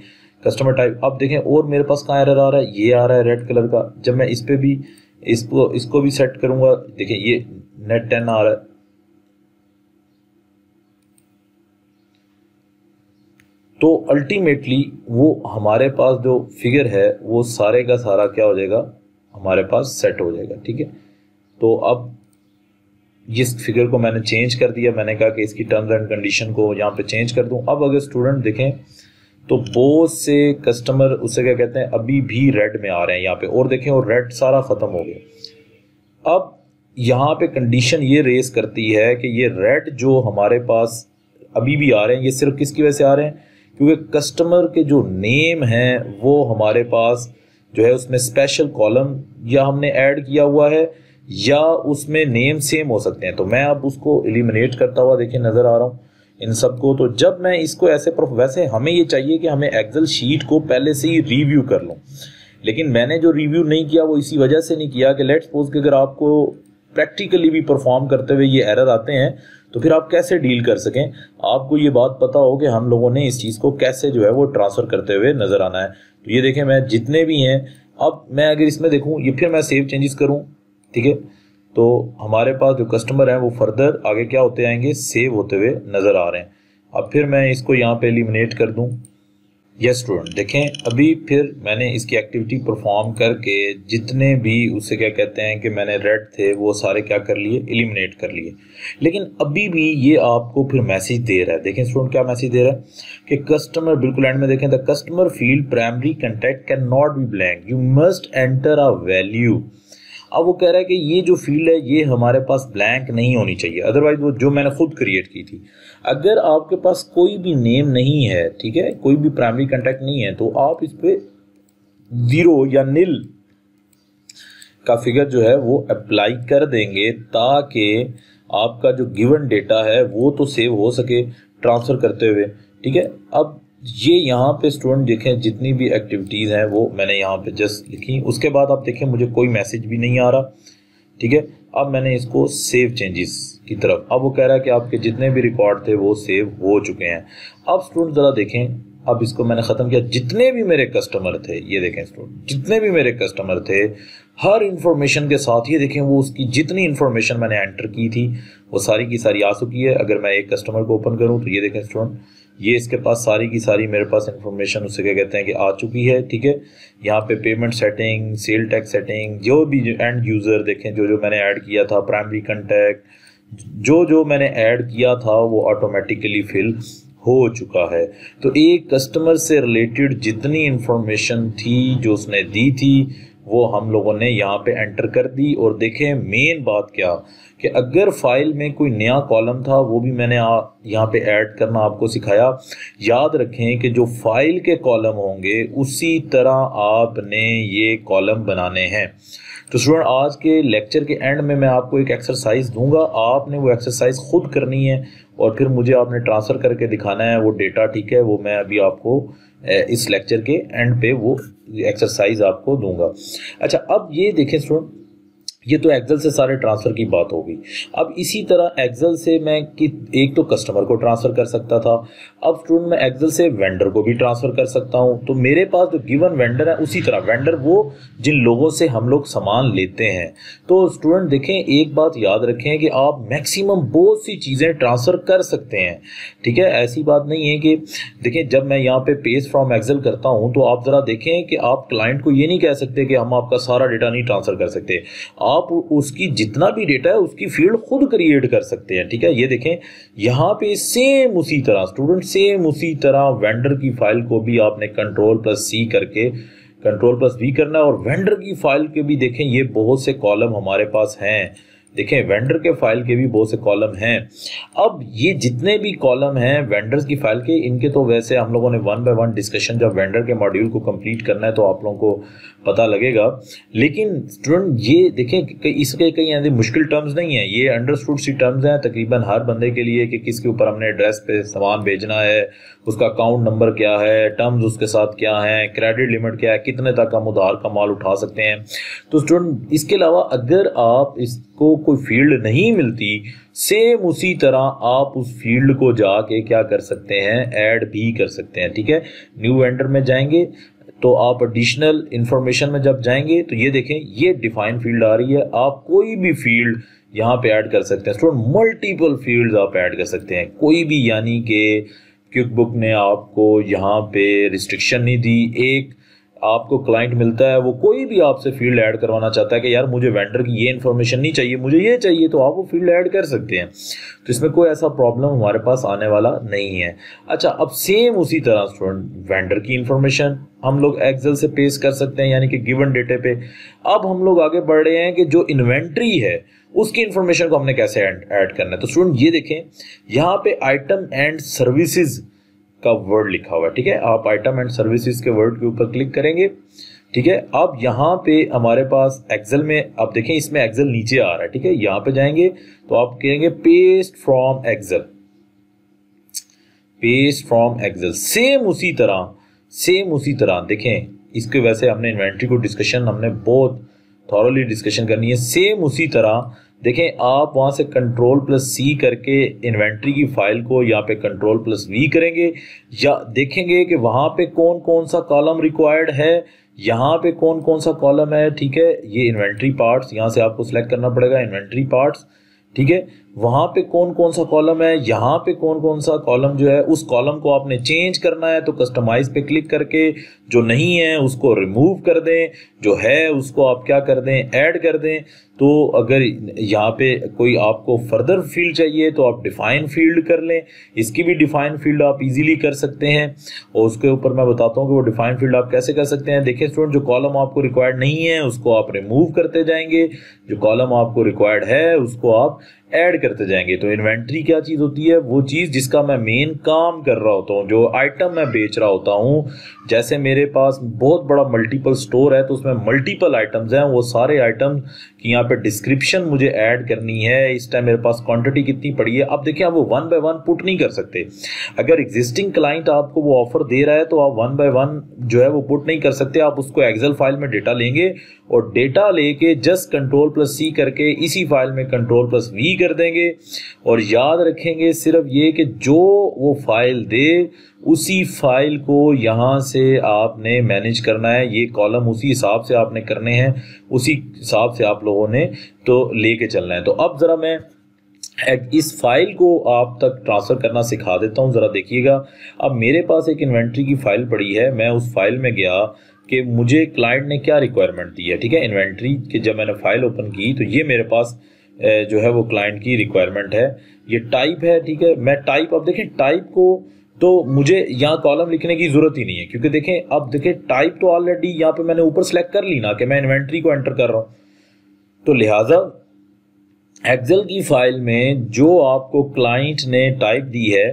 कस्टमर टाइप अब देखें और मेरे पास कहाँ एरर आ रहा है, ये आ रहा है रेड कलर का। जब मैं इस पर भी इसको भी सेट करूँगा, देखें ये नेट 10 आ रहा है। तो अल्टीमेटली वो हमारे पास जो फिगर है वो सारे का सारा क्या हो जाएगा, हमारे पास सेट हो जाएगा, ठीक है। तो अब इस फिगर को मैंने चेंज कर दिया, मैंने कहा कि इसकी टर्म्स एंड कंडीशन को यहाँ पे चेंज कर दूं। अब अगर स्टूडेंट देखें तो बहुत से कस्टमर उससे क्या कहते हैं अभी भी रेड में आ रहे हैं यहाँ पे, और देखें और रेड सारा ख़त्म हो गया। अब यहाँ पे कंडीशन ये रेस करती है कि ये रेड जो हमारे पास अभी भी आ रहे हैं ये सिर्फ किसकी वजह से आ रहे हैं, क्योंकि कस्टमर के जो नेम हैं वो हमारे पास जो है उसमें स्पेशल कॉलम या हमने ऐड किया हुआ है या उसमें नेम सेम हो सकते हैं। तो मैं अब उसको एलिमिनेट करता हुआ देखिए नज़र आ रहा हूँ इन सबको। तो जब मैं इसको ऐसे वैसे हमें ये चाहिए कि हमें एक्सेल शीट को पहले से ही रिव्यू कर लूँ, लेकिन मैंने जो रिव्यू नहीं किया वो इसी वजह से नहीं किया कि लेट्स सपोज कि अगर आपको प्रैक्टिकली भी परफॉर्म करते हुए ये एरर आते हैं तो फिर आप कैसे डील कर सकें, आपको ये बात पता हो कि हम लोगों ने इस चीज़ को कैसे जो है वो ट्रांसफ़र करते हुए नज़र आना है। तो ये देखें मैं जितने भी हैं, अब मैं अगर इसमें देखूं ये फिर मैं सेव चेंजेस करूं, ठीक है, तो हमारे पास जो कस्टमर हैं वो फर्दर आगे क्या होते आएंगे, सेव होते हुए नज़र आ रहे हैं। अब फिर मैं इसको यहाँ पे एलिमिनेट कर दूँ। यस स्टूडेंट देखें अभी फिर मैंने इसकी एक्टिविटी परफॉर्म करके जितने भी उससे क्या कहते हैं कि मैंने रेड थे वो सारे क्या कर लिए, एलिमिनेट कर लिए। लेकिन अभी भी ये आपको फिर मैसेज दे रहा है। देखें स्टूडेंट क्या मैसेज दे रहा है कि कस्टमर, बिल्कुल एंड में देखें, the customer field primary contact can not be blank, you must enter a value. अब वो कह रहा है कि ये जो फील्ड है ये हमारे पास ब्लैंक नहीं होनी चाहिए, अदरवाइज वो जो मैंने खुद क्रिएट की थी। अगर आपके पास कोई भी नेम नहीं है, ठीक है, कोई भी प्राइमरी कॉन्टैक्ट नहीं है, तो आप इस पे 0 या नील का फिगर जो है वो अप्लाई कर देंगे, ताकि आपका जो गिवन डेटा है वो तो सेव हो सके ट्रांसफ़र करते हुए, ठीक है। अब ये यहाँ पे स्टूडेंट देखें जितनी भी एक्टिविटीज़ हैं वो मैंने यहाँ पे जस्ट लिखी। उसके बाद आप देखें मुझे कोई मैसेज भी नहीं आ रहा, ठीक है। अब मैंने इसको सेव चेंजेस की तरफ, अब वो कह रहा है कि आपके जितने भी रिकॉर्ड थे वो सेव हो चुके हैं। अब स्टूडेंट ज़रा देखें, अब इसको मैंने ख़त्म किया। जितने भी मेरे कस्टमर थे, ये देखें स्टूडेंट, जितने भी मेरे कस्टमर थे हर इंफॉर्मेशन के साथ, ये देखें वो उसकी जितनी इंफॉर्मेशन मैंने एंटर की थी वो सारी की सारी आ चुकी है। अगर मैं एक कस्टमर को ओपन करूं तो ये देखें स्टूडेंट, ये इसके पास सारी की सारी मेरे पास इंफॉर्मेशन उससे क्या कहते हैं कि आ चुकी है, ठीक है। यहाँ पे payment setting, sale tax setting, जो भी एंड यूज़र देखें जो मैंने ऐड किया था, प्राइमरी कॉन्टैक्ट जो मैंने ऐड किया था वो ऑटोमेटिकली फिल हो चुका है। तो एक कस्टमर से रिलेटेड जितनी इंफॉर्मेशन थी जो उसने दी थी वो हम लोगों ने यहाँ पे एंटर कर दी। और देखें मेन बात क्या कि अगर फाइल में कोई नया कॉलम था वो भी मैंने यहाँ पे ऐड करना आपको सिखाया। याद रखें कि जो फाइल के कॉलम होंगे उसी तरह आपने ये कॉलम बनाने हैं। तो स्टूडेंट आज के लेक्चर के एंड में मैं आपको एक एक्सरसाइज दूंगा, आपने वो एक्सरसाइज खुद करनी है और फिर मुझे आपने ट्रांसफ़र करके दिखाना है वो डेटा, ठीक है। वो मैं अभी आपको इस लेक्चर के एंड पे वो एक्सरसाइज आपको दूंगा। अच्छा, अब ये देखें स्टूडेंट, ये तो एक्सेल से सारे ट्रांसफ़र की बात होगी। अब इसी तरह एक्सेल से मैं एक तो कस्टमर को ट्रांसफ़र कर सकता था, अब स्टूडेंट मैं एक्सेल से वेंडर को भी ट्रांसफ़र कर सकता हूँ। तो मेरे पास जो गिवन वेंडर है, उसी तरह वेंडर वो जिन लोगों से हम लोग सामान लेते हैं। तो स्टूडेंट देखें, एक बात याद रखें कि आप मैक्सिमम बहुत सी चीज़ें ट्रांसफ़र कर सकते हैं, ठीक है। ऐसी बात नहीं है कि देखें जब मैं यहाँ पे पेस्ट फ्रॉम एक्सेल करता हूँ तो आप ज़रा देखें कि आप क्लाइंट को ये नहीं कह सकते कि हम आपका सारा डेटा नहीं ट्रांसफ़र कर सकते। आप उसकी जितना भी डेटा है उसकी फील्ड खुद क्रिएट कर सकते हैं, ठीक है। ये देखें यहाँ पे सेम उसी तरह स्टूडेंट, सेम उसी तरह वेंडर की फाइल को भी आपने Ctrl+C करके Ctrl+V करना है। और वेंडर की फाइल के भी देखें ये बहुत से कॉलम हमारे पास हैं, देखें वेंडर के फाइल के भी बहुत से कॉलम हैं। अब ये जितने भी कॉलम हैं वेंडर्स की फाइल के, इनके तो वैसे हम लोगों ने 1 बाय 1 डिस्कशन जब वेंडर के मॉड्यूल को कंप्लीट करना है तो आप लोगों को पता लगेगा। लेकिन स्टूडेंट ये देखें इसके कई ऐसे मुश्किल टर्म्स नहीं है, ये अंडरस्टूड सी टर्म्स हैं तकरीबन हर बंदे के लिए कि किसके ऊपर हमने एड्रेस पे सामान भेजना है, उसका अकाउंट नंबर क्या है, टर्म्स उसके साथ क्या है, क्रेडिट लिमिट क्या है, कितने तक हम उधार का माल उठा सकते हैं। तो स्टूडेंट इसके अलावा अगर आप इसको कोई फील्ड नहीं मिलती, सेम उसी तरह आप उस फील्ड को जाके क्या कर सकते हैं, ऐड भी कर सकते हैं, ठीक है। न्यू वेंडर में जाएंगे तो आप एडिशनल इंफॉर्मेशन में जब जाएंगे तो ये देखें ये डिफाइन फील्ड आ रही है, आप कोई भी फील्ड यहाँ पे ऐड कर सकते हैं। स्टूडेंट मल्टीपल फील्ड्स आप ऐड कर सकते हैं, कोई भी, यानी कि क्विक बुक ने आपको यहाँ पे रिस्ट्रिक्शन नहीं दी। एक आपको क्लाइंट मिलता है वो कोई भी आपसे फील्ड ऐड करवाना चाहता है कि यार मुझे वेंडर की ये इन्फॉर्मेशन नहीं चाहिए, मुझे ये चाहिए, तो आप वो फील्ड ऐड कर सकते हैं। तो इसमें कोई ऐसा प्रॉब्लम हमारे पास आने वाला नहीं है। अच्छा, अब सेम उसी तरह स्टूडेंट वेंडर की इंफॉर्मेशन हम लोग एक्सेल से पेस्ट कर सकते हैं, यानी कि गिवन डेटे पे। अब हम लोग आगे बढ़ रहे हैं कि जो इन्वेंट्री है उसकी इंफॉर्मेशन को हमने कैसे ऐड करना है। तो स्टूडेंट ये देखें यहाँ पे आइटम एंड सर्विसेज का वर्ड लिखा हुआ है, ठीक है। आप आइटम एंड सर्विसेज के वर्ड के ऊपर क्लिक करेंगे, ठीक है। अब यहाँ पे हमारे पास एक्सेल में, अब देखें इसमें एक्सेल नीचे आ रहा है, ठीक है। यहाँ पे जाएंगे तो आप कहेंगे paste from Excel, paste from Excel. Same उसी तरह देखें इसके, वैसे हमने इन्वेंट्री को डिस्कशन हमने बहुत थॉरली डिस्कशन करनी है। सेम उसी तरह देखें आप वहाँ से Ctrl+C करके इन्वेंट्री की फाइल को यहाँ पे Ctrl+V करेंगे, या देखेंगे कि वहाँ पे कौन कौन सा कॉलम रिक्वायर्ड है, यहाँ पे कौन कौन सा कॉलम है, ठीक है। ये इन्वेंट्री पार्ट्स यहाँ से आपको सिलेक्ट करना पड़ेगा, इन्वेंट्री पार्ट्स, ठीक है। वहाँ पे कौन कौन सा कॉलम है, यहाँ पे कौन कौन सा कॉलम जो है, उस कॉलम को आपने चेंज करना है तो कस्टमाइज पे क्लिक करके जो नहीं है उसको रिमूव कर दें, जो है उसको आप क्या कर दें, ऐड कर दें। तो अगर यहाँ पे कोई आपको फर्दर फील्ड चाहिए तो आप डिफाइन फील्ड कर लें, इसकी भी डिफाइन फील्ड आप इजीली कर सकते हैं। और उसके ऊपर मैं बताता हूँ कि वो डिफाइन फील्ड आप कैसे कर सकते हैं। देखिए स्टूडेंट, जो कॉलम आपको रिक्वायर्ड नहीं है उसको आप रिमूव करते जाएंगे, जो कॉलम आपको रिक्वायर्ड है उसको आप ऐड करते जाएंगे। तो इन्वेंट्री क्या चीज़ होती है, वो चीज़ जिसका मैं मेन काम कर रहा होता हूँ, जो आइटम मैं बेच रहा होता हूँ। जैसे मेरे पास बहुत बड़ा मल्टीपल स्टोर है तो उसमें मल्टीपल आइटम्स हैं, वो सारे आइटम की यहाँ पे डिस्क्रिप्शन मुझे ऐड करनी है। इस टाइम मेरे पास क्वांटिटी कितनी पड़ी है, अब देखिए आप वो 1 बाय 1 पुट नहीं कर सकते। अगर एग्जिस्टिंग क्लाइंट आपको वो ऑफर दे रहा है तो आप 1 बाय 1 जो है वो पुट नहीं कर सकते। आप उसको एक्सेल फाइल में डेटा लेंगे और डेटा लेके जस्ट Ctrl+C करके इसी फाइल में Ctrl+V कर देंगे। और याद रखेंगे सिर्फ ये कि जो वो फाइल दे उसी फाइल को यहाँ से आपने मैनेज करना है, ये कॉलम उसी हिसाब से आपने करने हैं, उसी हिसाब से आप लोगों ने तो लेके चलना है। तो अब ज़रा मैं इस फाइल को आप तक ट्रांसफ़र करना सिखा देता हूँ, ज़रा देखिएगा। अब मेरे पास एक इन्वेंट्री की फ़ाइल पड़ी है, मैं उस फाइल में गया कि मुझे क्लाइंट ने क्या रिक्वायरमेंट दी है, ठीक है। इन्वेंट्री की जब मैंने फ़ाइल ओपन की तो ये मेरे पास जो है वो क्लाइंट की रिक्वायरमेंट है, ये टाइप है, ठीक है। मैं टाइप, अब देखें टाइप को तो मुझे यहाँ कॉलम लिखने की ज़रूरत ही नहीं है, क्योंकि देखें अब देखें टाइप तो ऑलरेडी यहाँ पे मैंने ऊपर सेलेक्ट कर ली ना कि मैं इन्वेंट्री को एंटर कर रहा हूँ। तो लिहाजा एक्सेल की फाइल में जो आपको क्लाइंट ने टाइप दी है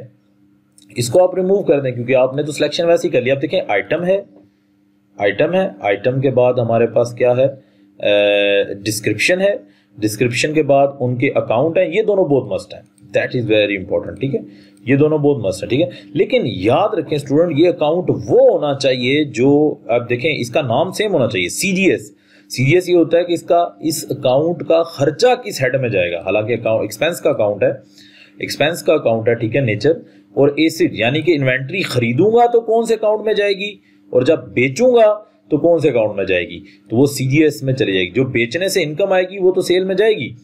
इसको आप रिमूव कर दें, क्योंकि आपने तो सिलेक्शन वैसे ही कर लिया। अब देखें आइटम है, आइटम के बाद हमारे पास क्या है, डिस्क्रिप्शन है, डिस्क्रिप्शन के बाद उनके अकाउंट है। ये दोनों बहुत मस्ट है, दैट इज वेरी इंपॉर्टेंट, ठीक है। ये दोनों बहुत मस्त है, ठीक है। लेकिन याद रखें स्टूडेंट, ये अकाउंट वो होना चाहिए जो, अब देखें इसका नाम सेम होना चाहिए, सीजीएस ये होता है कि इसका, इस अकाउंट का खर्चा किस हेड में जाएगा। हालांकि अकाउंट एक्सपेंस का अकाउंट है, ठीक है, नेचर। और एसिड यानी कि इन्वेंट्री खरीदूंगा तो कौन से अकाउंट में जाएगी और जब बेचूंगा तो कौन से अकाउंट में जाएगी, तो वो सीजीएस में चली जाएगी। जो बेचने से इनकम आएगी वो तो सेल में जाएगी,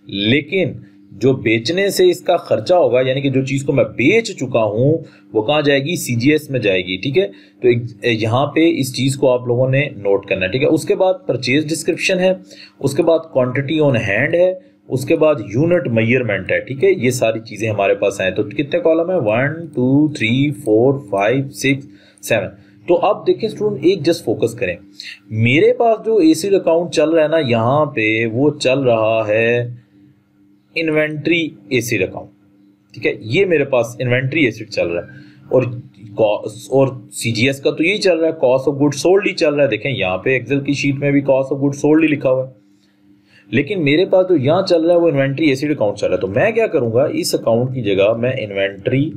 लेकिन जो बेचने से इसका खर्चा होगा यानी कि जो चीज़ को मैं बेच चुका हूं वो कहाँ जाएगी, सीजीएस में जाएगी, ठीक है। तो यहाँ पे इस चीज़ को आप लोगों ने नोट करना है, ठीक है। उसके बाद परचेज डिस्क्रिप्शन है, उसके बाद क्वांटिटी ऑन हैंड है, उसके बाद यूनिट मेजरमेंट है, ठीक है। ये सारी चीज़ें हमारे पास हैं। तो कितने कॉलम है, 1 2 3 4 5 6 7। तो अब देखिए स्टूडेंट, एक जस्ट फोकस करें, मेरे पास जो एसिड अकाउंट चल रहा है ना यहाँ पे, वो चल रहा है इन्वेंट्री एसिड अकाउंट, ठीक है। ये मेरे पास इन्वेंट्री एसिड चल रहा है और सीजीएस का तो यही चल रहा है, कॉस्ट ऑफ गुड सोल्ड ही चल रहा है। देखें यहाँ पे एक्सेल की शीट में भी कॉस्ट ऑफ गुड सोल्ड ही लिखा हुआ है, लेकिन मेरे पास जो यहाँ चल रहा है वो इन्वेंट्री एसिड अकाउंट चल रहा है। तो मैं क्या करूंगा, इस अकाउंट की जगह मैं इन्वेंट्री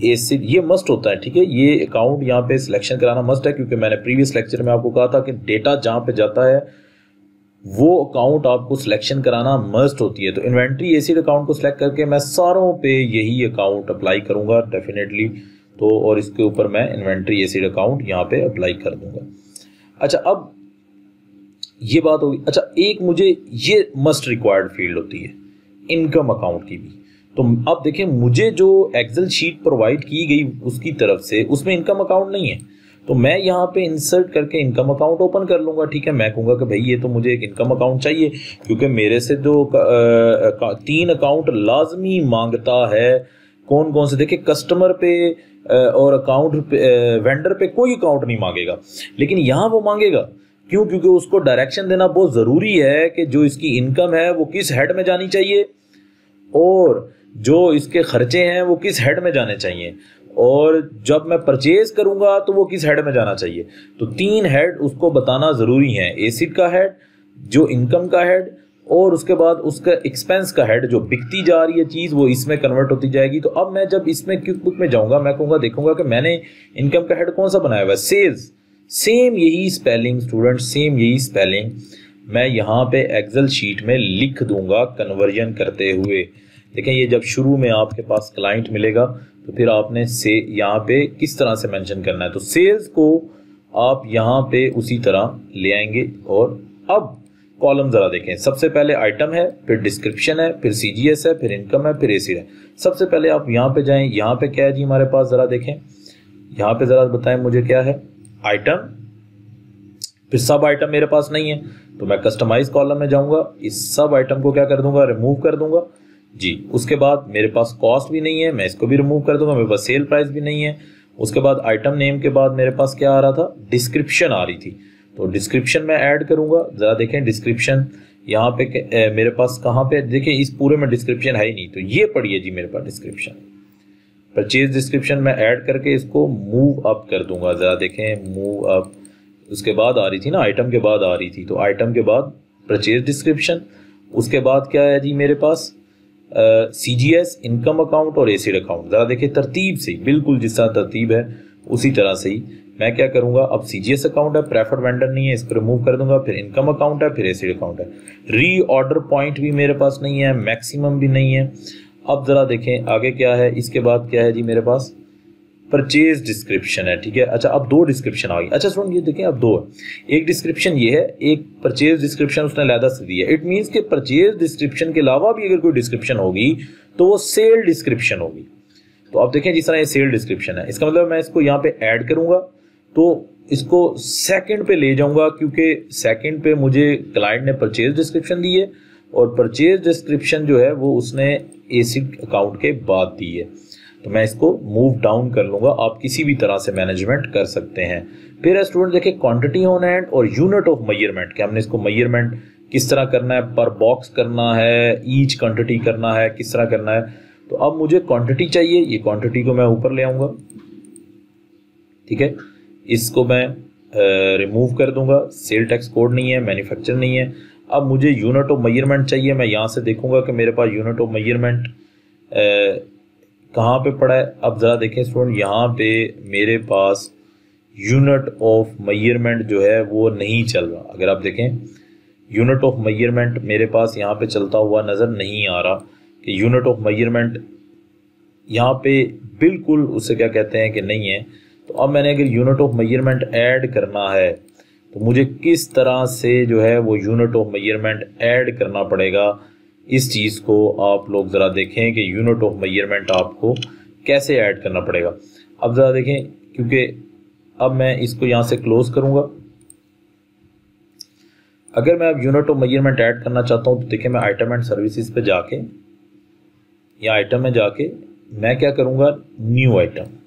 एसिड, ये मस्ट होता है, ठीक है। ये अकाउंट यहाँ पे सिलेक्शन कराना मस्ट है, क्योंकि मैंने प्रीवियस लेक्चर में आपको कहा था कि डेटा जहाँ पे जाता है वो अकाउंट आपको सिलेक्शन कराना मस्ट होती है। तो इन्वेंट्री एसिड अकाउंट को सिलेक्ट करके मैं सारों पे यही अकाउंट अप्लाई करूंगा डेफिनेटली। तो और इसके ऊपर मैं इन्वेंट्री एसिड अकाउंट यहाँ पे अप्लाई कर दूंगा। अच्छा, अब ये बात होगी। अच्छा, एक मुझे ये मस्ट रिक्वायर्ड फील्ड होती है इनकम अकाउंट की भी। तो अब देखें, मुझे जो एक्सेल शीट प्रोवाइड की गई उसकी तरफ से उसमें इनकम अकाउंट नहीं है, तो मैं यहाँ पे इंसर्ट करके इनकम अकाउंट ओपन कर लूँगा, ठीक है। मैं कहूँगा कि भाई ये तो मुझे एक इनकम अकाउंट चाहिए, क्योंकि मेरे से तो 3 अकाउंट लाजमी मांगता है। कौन कौन से, देखिए कस्टमर पे और अकाउंट पे, वेंडर पे कोई अकाउंट नहीं मांगेगा, लेकिन यहाँ वो मांगेगा। क्यों? क्योंकि उसको डायरेक्शन देना बहुत ज़रूरी है कि जो इसकी इनकम है वो किस हेड में जानी चाहिए और जो इसके खर्चे हैं वो किस हेड में जाने चाहिए, और जब मैं परचेज करूंगा तो वो किस हेड में जाना चाहिए। तो 3 हेड उसको बताना ज़रूरी है, एसिड का हेड, जो इनकम का हेड, और उसके बाद उसका एक्सपेंस का हेड। जो बिकती जा रही है चीज़ वो इसमें कन्वर्ट होती जाएगी। तो अब मैं जब इसमें क्विक बुक में जाऊंगा, मैं कहूँगा, देखूंगा कि मैंने इनकम का हेड कौन सा बनाया हुआ है, सेल्स। सेम यही स्पेलिंग स्टूडेंट, सेम यही स्पेलिंग मैं यहाँ पे एक्सेल शीट में लिख दूंगा कन्वर्जन करते हुए। देखें, ये जब शुरू में आपके पास क्लाइंट मिलेगा तो फिर आपने से यहाँ पे किस तरह से मेंशन करना है। तो सेल्स को आप यहाँ पे उसी तरह ले आएंगे। और अब कॉलम जरा देखें, सबसे पहले आइटम है, फिर डिस्क्रिप्शन है, फिर CGS है, फिर इनकम है, फिर एसिड है। सबसे पहले आप यहाँ पे जाएं, यहाँ पे क्या है जी हमारे पास, जरा देखें यहाँ पे, जरा बताएं मुझे क्या है, आइटम, फिर सब आइटम मेरे पास नहीं है तो मैं कस्टमाइज कॉलम में जाऊंगा, इस सब आइटम को क्या कर दूंगा, रिमूव कर दूंगा जी। उसके बाद मेरे पास कॉस्ट भी नहीं है, मैं इसको भी रिमूव कर दूंगा, मेरे पास सेल प्राइस भी नहीं है। उसके बाद आइटम नेम के बाद मेरे पास क्या आ रहा था, डिस्क्रिप्शन आ रही थी, तो डिस्क्रिप्शन में ऐड करूंगा। जरा देखें डिस्क्रिप्शन यहाँ पे मेरे पास कहाँ पे, देखिए इस पूरे में डिस्क्रिप्शन है ही नहीं, तो ये पढ़िए जी मेरे पास डिस्क्रिप्शन, परचेज डिस्क्रिप्शन में ऐड करके इसको मूव अप कर दूंगा। जरा देखें मूव अप, उसके बाद आ रही थी ना, आइटम के बाद आ रही थी, तो आइटम के बाद परचेज डिस्क्रिप्शन, उसके बाद क्या है जी मेरे पास CGS, इनकम अकाउंट और एसिड अकाउंट। ज़रा देखिए तरतीब से, बिल्कुल जिस तरह तरतीब है उसी तरह से ही मैं क्या करूंगा, अब CGS अकाउंट है, प्रेफर्ड वेंडर नहीं है, इसको रिमूव कर दूंगा, फिर इनकम अकाउंट है, फिर एसिड अकाउंट है, री ऑर्डर पॉइंट भी मेरे पास नहीं है, मैक्सिमम भी नहीं है। अब ज़रा देखें आगे क्या है, इसके बाद क्या है जी मेरे पास, परचेज डिस्क्रिप्शन है, ठीक है। अच्छा अब दो डिस्क्रिप्शन आ गई, अच्छा सुन ये देखें अब दो है, एक डिस्क्रिप्शन ये है, एक परचेज डिस्क्रिप्शन उसने अलहदा से दी है। इट मीन्स कि परचेज डिस्क्रिप्शन के अलावा भी अगर कोई डिस्क्रिप्शन होगी तो वो सेल डिस्क्रिप्शन होगी। तो आप देखें जिस तरह ये सेल डिस्क्रिप्शन है, इसका मतलब मैं इसको यहाँ पे ऐड करूंगा तो इसको सेकंड पे ले जाऊंगा, क्योंकि सेकंड पे मुझे क्लाइंट ने परचेज डिस्क्रिप्शन दी है और परचेज डिस्क्रिप्शन जो है वो उसने एसिड अकाउंट के बाद दी है, तो मैं इसको मूव डाउन कर लूंगा। आप किसी भी तरह से मैनेजमेंट कर सकते हैं। फिर स्टूडेंट देखिए क्वांटिटी ऑन हैंड और यूनिट ऑफ मेजरमेंट, कि हमने इसको मेजरमेंट किस तरह करना है, पर बॉक्स करना है, ईच क्वांटिटी करना है, किस तरह करना है। तो अब मुझे क्वांटिटी चाहिए, ये क्वांटिटी को मैं ऊपर ले आऊंगा, ठीक है, इसको मैं रिमूव कर दूंगा, सेल टैक्स कोड नहीं है, मैन्युफैक्चर नहीं है। अब मुझे यूनिट ऑफ मेजरमेंट चाहिए, मैं यहाँ से देखूंगा कि मेरे पास यूनिट ऑफ मेजरमेंट कहाँ पे पड़ा है। अब ज़रा देखें स्टूडेंट, यहाँ पे मेरे पास यूनिट ऑफ मेजरमेंट जो है वो नहीं चल रहा। अगर आप देखें यूनिट ऑफ मेजरमेंट मेरे पास यहाँ पे चलता हुआ नज़र नहीं आ रहा, कि यूनिट ऑफ मेजरमेंट यहाँ पे बिल्कुल उससे क्या कहते हैं कि नहीं है। तो अब मैंने अगर यूनिट ऑफ मेजरमेंट ऐड करना है तो मुझे किस तरह से जो है वो यूनिट ऑफ मेजरमेंट ऐड करना पड़ेगा, इस चीज़ को आप लोग ज़रा देखें कि यूनिट ऑफ मेजरमेंट आपको कैसे ऐड करना पड़ेगा। अब ज़रा देखें, क्योंकि अब मैं इसको यहाँ से क्लोज करूँगा। अगर मैं अब यूनिट ऑफ मेजरमेंट ऐड करना चाहता हूँ तो देखिए मैं आइटम एंड सर्विसेज पे जाके या आइटम में जाके मैं क्या करूँगा, न्यू आइटम।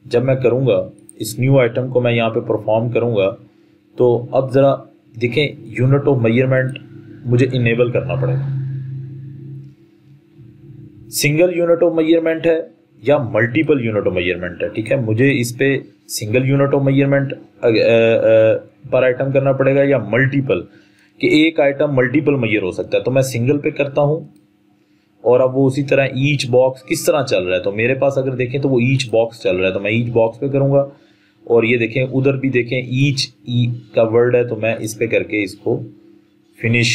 जब मैं करूँगा इस न्यू आइटम को मैं यहाँ पे परफॉर्म करूँगा, तो अब ज़रा देखें यूनिट ऑफ मेजरमेंट मुझे इनेबल करना पड़ेगा। सिंगल यूनिट ऑफ मेजरमेंट है या मल्टीपल यूनिट ऑफ मेजरमेंट है, ठीक है। मुझे इस पे सिंगल यूनिट ऑफ मेजरमेंट पर आइटम करना पड़ेगा या मल्टीपल, कि एक आइटम मल्टीपल मेजर हो सकता है। तो मैं सिंगल पे करता हूँ और अब वो उसी तरह ईच बॉक्स किस तरह चल रहा है, तो मेरे पास अगर देखें तो वो ईच बॉक्स चल रहा है, तो मैं ईच बॉक्स पे करूँगा। और ये देखें उधर भी देखें ईच ई का वर्ड है, तो मैं इस पे करके इसको फिनिश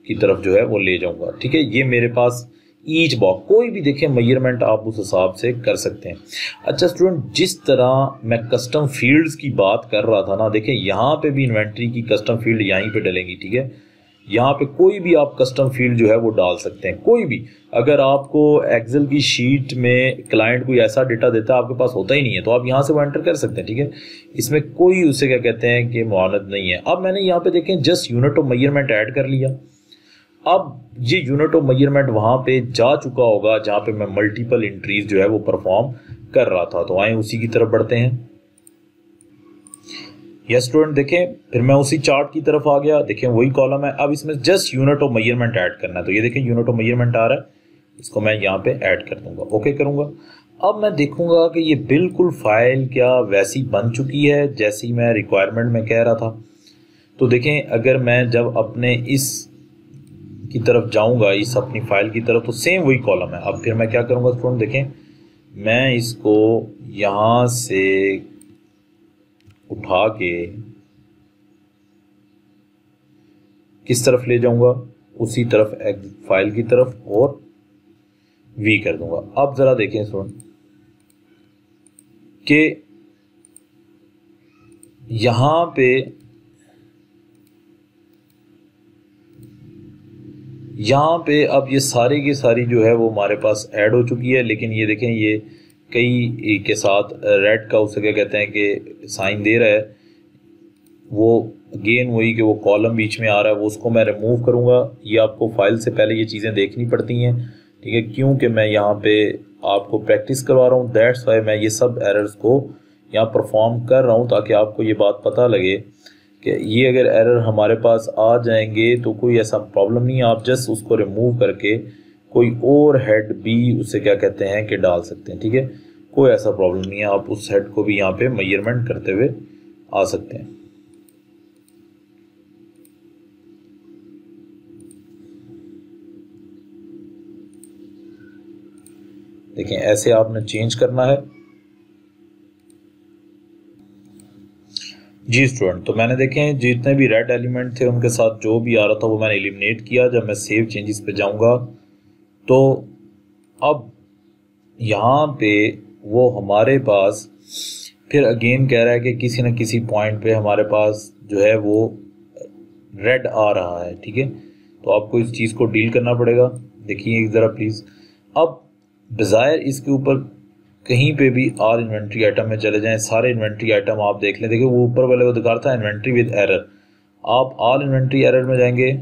की तरफ जो है वो ले जाऊंगा, ठीक है। ये मेरे पास ईच बॉक्स, कोई भी देखें मेजरमेंट आप उस हिसाब से कर सकते हैं। अच्छा स्टूडेंट, जिस तरह मैं कस्टम फील्ड्स की बात कर रहा था ना, देखें यहाँ पे भी इन्वेंट्री की कस्टम फील्ड यहीं पे डलेंगी, ठीक है। यहाँ पे कोई भी आप कस्टम फील्ड जो है वो डाल सकते हैं, कोई भी। अगर आपको एक्सेल की शीट में क्लाइंट कोई ऐसा डेटा देता है आपके पास होता ही नहीं है, तो आप यहाँ से वो एंटर कर सकते हैं, ठीक है। इसमें कोई उससे क्या कहते हैं कि मुआनद नहीं है। अब मैंने यहाँ पे देखें just unit of measurement add कर लिया। अब ये यूनिट ऑफ मेजरमेंट वहाँ पे जा चुका होगा जहाँ पे मैं मल्टीपल एंट्रीज जो है वो परफॉर्म कर रहा था। तो आए उसी की तरफ बढ़ते हैं। यस स्टूडेंट, देखें फिर मैं उसी चार्ट की तरफ आ गया, देखें वही कॉलम है। अब इसमें just unit of measurement add करना है, तो ये देखें यूनिट ऑफ मेजरमेंट आ रहा है, इसको मैं यहाँ पे ऐड कर दूंगा, ओके करूंगा। अब मैं देखूंगा कि ये बिल्कुल फाइल क्या वैसी बन चुकी है जैसी मैं रिक्वायरमेंट में कह रहा था। तो देखें अगर मैं जब अपने इस की तरफ जाऊंगा, इस अपनी फाइल की तरफ, तो सेम वही कॉलम है। अब फिर मैं क्या करूंगा स्टूडेंट, देखें मैं इसको यहाँ से उठा के किस तरफ ले जाऊंगा, उसी तरफ फाइल की तरफ, और वी कर दूंगा। अब जरा देखें स्टूडेंट कि यहां पे यहाँ पे अब ये सारी की सारी जो है वो हमारे पास ऐड हो चुकी है, लेकिन ये देखें ये कई के साथ रेड का उसे क्या कहते हैं कि साइन दे रहा है, वो अगेन वही कि वो कॉलम बीच में आ रहा है, वो उसको मैं रिमूव करूँगा। ये आपको फाइल से पहले ये चीज़ें देखनी पड़ती हैं, ठीक है, क्योंकि मैं यहाँ पे आपको प्रैक्टिस करवा रहा हूँ, दैट्स वाई मैं ये सब एरर्स को यहाँ परफॉर्म कर रहा हूँ, ताकि आपको ये बात पता लगे कि ये अगर एरर हमारे पास आ जाएंगे तो कोई ऐसा प्रॉब्लम नहीं है, आप जस्ट उसको रिमूव करके कोई और हेड भी उसे क्या कहते हैं कि डाल सकते हैं, ठीक है, कोई ऐसा प्रॉब्लम नहीं है, आप उस हेड को भी यहाँ पे मेजरमेंट करते हुए आ सकते हैं। देखें ऐसे आपने चेंज करना है। जी स्टूडेंट, तो मैंने देखें जितने भी रेड एलिमेंट थे उनके साथ जो भी आ रहा था वो मैंने एलिमिनेट किया। जब मैं सेव चेंजेस पे जाऊंगा तो अब यहाँ पे वो हमारे पास फिर अगेन कह रहा है कि किसी न किसी पॉइंट पे हमारे पास जो है वो रेड आ रहा है, ठीक है, तो आपको इस चीज़ को डील करना पड़ेगा। देखिए एक ज़रा प्लीज़, अब डिज़ायर इसके ऊपर कहीं पे भी आल इन्वेंट्री आइटम में चले जाएं, सारे इन्वेंट्री आइटम आप देख लें। देखिए वो ऊपर वाले को दिखा था इन्वेंट्री विद एरर, आप आल इन्वेंट्री एरर में जाएंगे,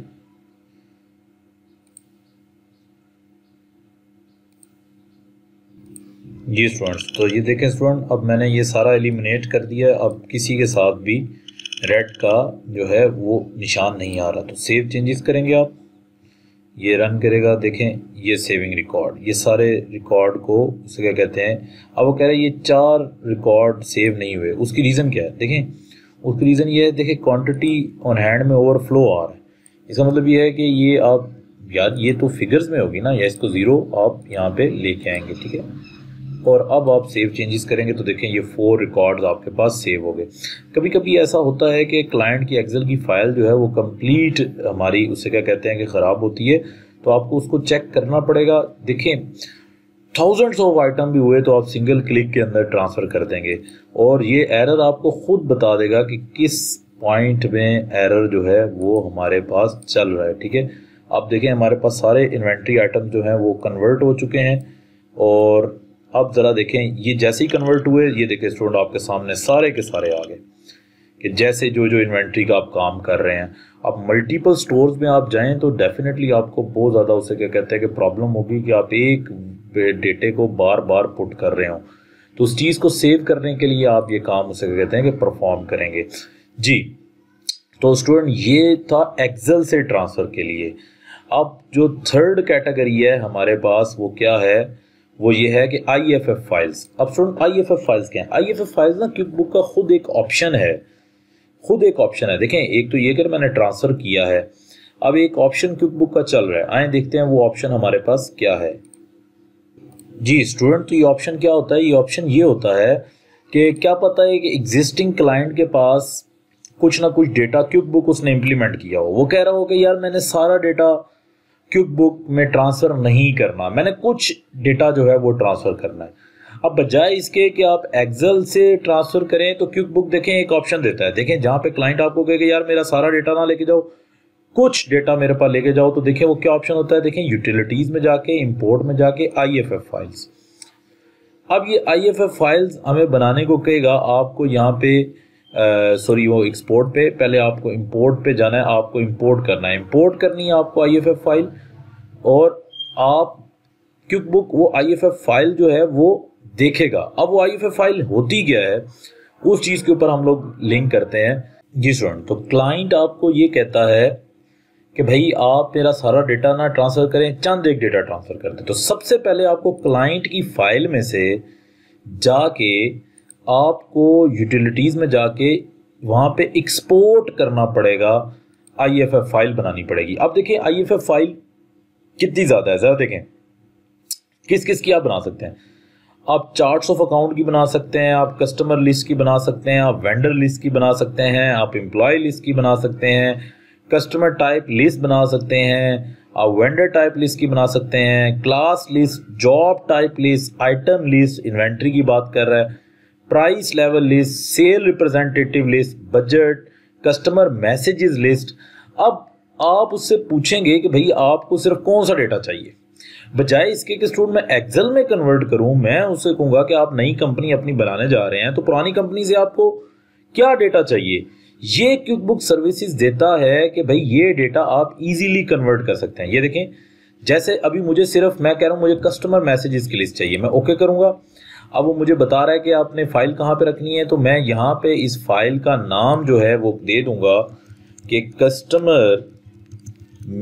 जी स्टूडेंट्स, तो ये देखें स्टूडेंट, अब मैंने ये सारा एलिमिनेट कर दिया, अब किसी के साथ भी रेड का जो है वो निशान नहीं आ रहा। तो सेव चेंजेस करेंगे आप, ये रन करेगा, देखें ये सेविंग रिकॉर्ड, ये सारे रिकॉर्ड को उसे क्या कहते हैं। अब वो कह रहे हैं ये 4 रिकॉर्ड सेव नहीं हुए, उसकी रीज़न क्या है, देखें उसकी रीज़न ये है, देखें क्वांटिटी ऑन हैंड में ओवरफ्लो आ रहा है। इसका मतलब ये है कि ये आप यार ये तो फिगर्स में होगी ना, या इसको ज़ीरो आप यहाँ पे लेके आएंगे, ठीक है, और अब आप सेव चेंजेस करेंगे तो देखें ये 4 रिकॉर्ड्स आपके पास सेव हो गए। कभी कभी ऐसा होता है कि क्लाइंट की एक्सेल की फ़ाइल जो है वो कंप्लीट हमारी उससे क्या कहते हैं कि ख़राब होती है, तो आपको उसको चेक करना पड़ेगा। देखें थाउजेंड्स ऑफ आइटम भी हुए तो आप सिंगल क्लिक के अंदर ट्रांसफ़र कर देंगे, और ये एरर आपको खुद बता देगा कि किस पॉइंट में एरर जो है वो हमारे पास चल रहा है, ठीक है। आप देखें हमारे पास सारे इन्वेंट्री आइटम जो हैं वो कन्वर्ट हो चुके हैं, और अब ज़रा देखें ये जैसे ही कन्वर्ट हुए, ये देखें स्टूडेंट आपके सामने सारे के सारे आ गए कि जैसे जो जो इन्वेंट्री का आप काम कर रहे हैं। अब मल्टीपल स्टोर्स में आप जाएं तो डेफिनेटली आपको बहुत ज़्यादा उससे क्या कहते हैं कि प्रॉब्लम होगी कि आप एक डेटे को बार बार पुट कर रहे हो, तो उस चीज़ को सेव करने के लिए आप ये काम उसे क्या कहते हैं कि परफॉर्म करेंगे। जी तो स्टूडेंट ये था एक्सेल से ट्रांसफ़र के लिए। अब जो थर्ड कैटेगरी है हमारे पास वो क्या है, वो ये है कि IFF फाइल्स। अब स्टूडेंट IFF फाइल्स क्या है? IFF फाइल्स ना क्विक बुक का खुद एक ऑप्शन है, खुद एक ऑप्शन है। देखें एक तो ये कि मैंने ट्रांसफ़र किया है, अब एक ऑप्शन क्विक बुक का चल रहा है, आए देखते हैं वो ऑप्शन हमारे पास क्या है। जी स्टूडेंट, तो ये ऑप्शन क्या होता है? ये ऑप्शन ये होता है कि क्या पता है कि एग्जिस्टिंग क्लाइंट के पास कुछ ना कुछ डेटा क्विक बुक उसने इम्प्लीमेंट किया हो, वो कह रहा हो कि यार मैंने सारा डेटा क्विक बुक में ट्रांसफ़र नहीं करना, मैंने कुछ डेटा जो है वो ट्रांसफ़र करना है। अब बजाय इसके कि आप एक्सेल से ट्रांसफ़र करें तो क्विक बुक देखें एक ऑप्शन देता है, देखें जहाँ पे क्लाइंट आपको कहे कि यार मेरा सारा डेटा ना लेके जाओ, कुछ डेटा मेरे पास लेके जाओ, तो देखें वो क्या ऑप्शन होता है। देखें यूटिलिटीज़ में जाके, इंपोर्ट में जाके IFF फाइल्स। अब ये IFF फाइल्स हमें बनाने को कहेगा, आपको यहाँ पे वो एक्सपोर्ट पे, पहले आपको इंपोर्ट पे जाना है, आपको इंपोर्ट करना है, इंपोर्ट करनी है आपको IFF फाइल, और आप क्विक बुक वो IFF फाइल जो है वो देखेगा। अब वो IFF फाइल होती क्या है उस चीज़ के ऊपर हम लोग लिंक करते हैं। जी स्टूडेंट, तो क्लाइंट आपको ये कहता है कि भाई आप मेरा सारा डेटा ना ट्रांसफ़र करें, चंद एक डेटा ट्रांसफ़र करते, तो सबसे पहले आपको क्लाइंट की फाइल में से जाके आपको यूटिलिटीज़ में जाके वहाँ पे एक्सपोर्ट करना पड़ेगा, IFF फाइल बनानी पड़ेगी। अब देखें IFF फाइल कितनी ज़्यादा है, ज़रा देखें किस किस की आप बना सकते हैं। आप चार्ट्स ऑफ अकाउंट की बना सकते हैं, आप कस्टमर लिस्ट की बना सकते हैं, आप वेंडर लिस्ट की बना सकते हैं, आप एम्प्लॉय लिस्ट की बना सकते हैं, कस्टमर टाइप लिस्ट बना सकते हैं, आप वेंडर टाइप लिस्ट की बना सकते हैं, class list, job type list, item list, inventory की बात कर रहा है, price level list, sale representative list, budget, customer messages list. अब आप उससे पूछेंगे कि भाई आपको सिर्फ कौन सा डेटा चाहिए, बजाय इसके कि स्टूडेंट मैं एक्सेल में कन्वर्ट करूं। मैं उससे कहूंगा कि आप नई कंपनी अपनी बनाने जा रहे हैं तो पुरानी कंपनी से आपको क्या डेटा चाहिए, ये क्विकबुक सर्विसेज देता है कि भाई ये डेटा आप इजीली कन्वर्ट कर सकते हैं। ये देखें, जैसे अभी मुझे सिर्फ मैं कह रहा हूं मुझे कस्टमर मैसेजेस की लिस्ट चाहिए, मैं ओके करूंगा। अब वो मुझे बता रहा है कि आपने फाइल कहां पे रखनी है, तो मैं यहां पे इस फाइल का नाम जो है वो दे दूंगा कि कस्टमर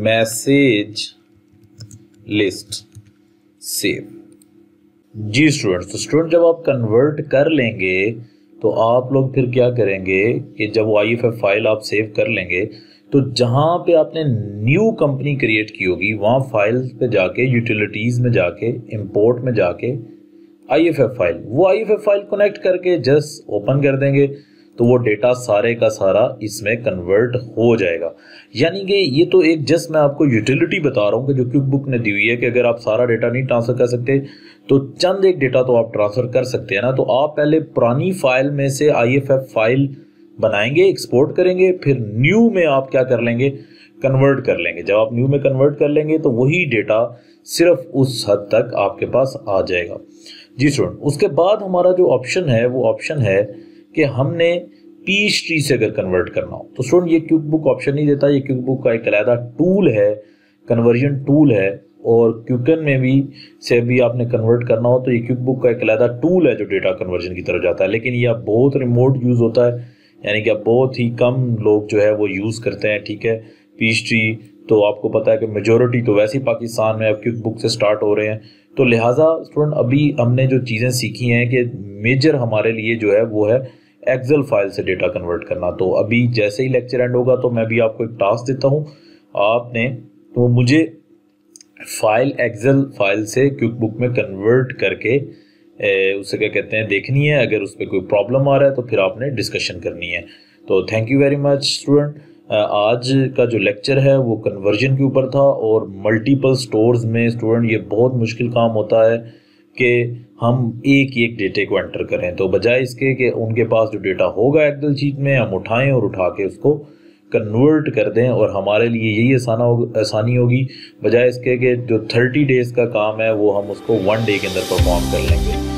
मैसेज लिस्ट सेव। जी स्टूडेंट्स, तो स्टूडेंट जब आप कन्वर्ट कर लेंगे तो आप लोग फिर क्या करेंगे कि जब वो IFF फाइल आप सेव कर लेंगे तो जहां पे आपने न्यू कंपनी क्रिएट की होगी वहां फाइल पे जाके यूटिलिटीज में जाके इंपोर्ट में जाके IFF फाइल, वो IFF फाइल कनेक्ट करके जस्ट ओपन कर देंगे तो वो डेटा सारे का सारा इसमें कन्वर्ट हो जाएगा। यानी कि ये तो एक जस्ट मैं आपको यूटिलिटी बता रहा हूँ कि जो क्विकबुक ने दी हुई है कि अगर आप सारा डेटा नहीं ट्रांसफर कर सकते तो चंद एक डेटा तो आप ट्रांसफर कर सकते हैं ना। तो आप पहले पुरानी फाइल में से IFF फाइल बनाएंगे, एक्सपोर्ट करेंगे, फिर न्यू में आप क्या कर लेंगे, कन्वर्ट कर लेंगे। जब आप न्यू में कन्वर्ट कर लेंगे तो वही डेटा सिर्फ उस हद तक आपके पास आ जाएगा। जी स्टूडेंट, उसके बाद हमारा जो ऑप्शन है वो ऑप्शन है कि हमने पीएचडी से अगर कन्वर्ट करना हो तो स्टूडेंट ये क्विकबुक ऑप्शन नहीं देता। ये क्विकबुक का एक अलग टूल है, कन्वर्जन टूल है, और क्विकन में भी से भी आपने कन्वर्ट करना हो तो ये क्विकबुक का एक अलग टूल है जो डेटा कन्वर्जन की तरफ जाता है। लेकिन ये बहुत रिमोट यूज़ होता है, यानी कि बहुत ही कम लोग जो है वो यूज़ करते हैं। ठीक है, पीएचडी तो आपको पता है कि मेजोरिटी तो वैसे ही पाकिस्तान में अब क्विकबुक से स्टार्ट हो रहे हैं। तो लिहाजा स्टूडेंट अभी हमने जो चीज़ें सीखी हैं कि मेजर हमारे लिए जो है वो है एक्सेल फाइल से डेटा कन्वर्ट करना। तो अभी जैसे ही लेक्चर एंड होगा तो मैं भी आपको एक टास्क देता हूँ, आपने तो मुझे फाइल एक्सेल फाइल से क्विकबुक में कन्वर्ट करके उससे क्या कहते हैं देखनी है। अगर उस पर कोई प्रॉब्लम आ रहा है तो फिर आपने डिस्कशन करनी है। तो thank you very much student. आज का जो लेक्चर है वो कन्वर्जन के ऊपर था, और मल्टीपल स्टोर्स में स्टूडेंट ये बहुत मुश्किल काम होता है कि हम एक एक डेटे को एंटर करें। तो बजाय इसके कि उनके पास जो डेटा होगा एक्सेल शीट में हम उठाएं और उठा के उसको कन्वर्ट कर दें, और हमारे लिए यही आसानी होगी, बजाय इसके कि जो 30 डेज़ का काम है वो हम उसको 1 डे के अंदर परफॉर्म कर लेंगे।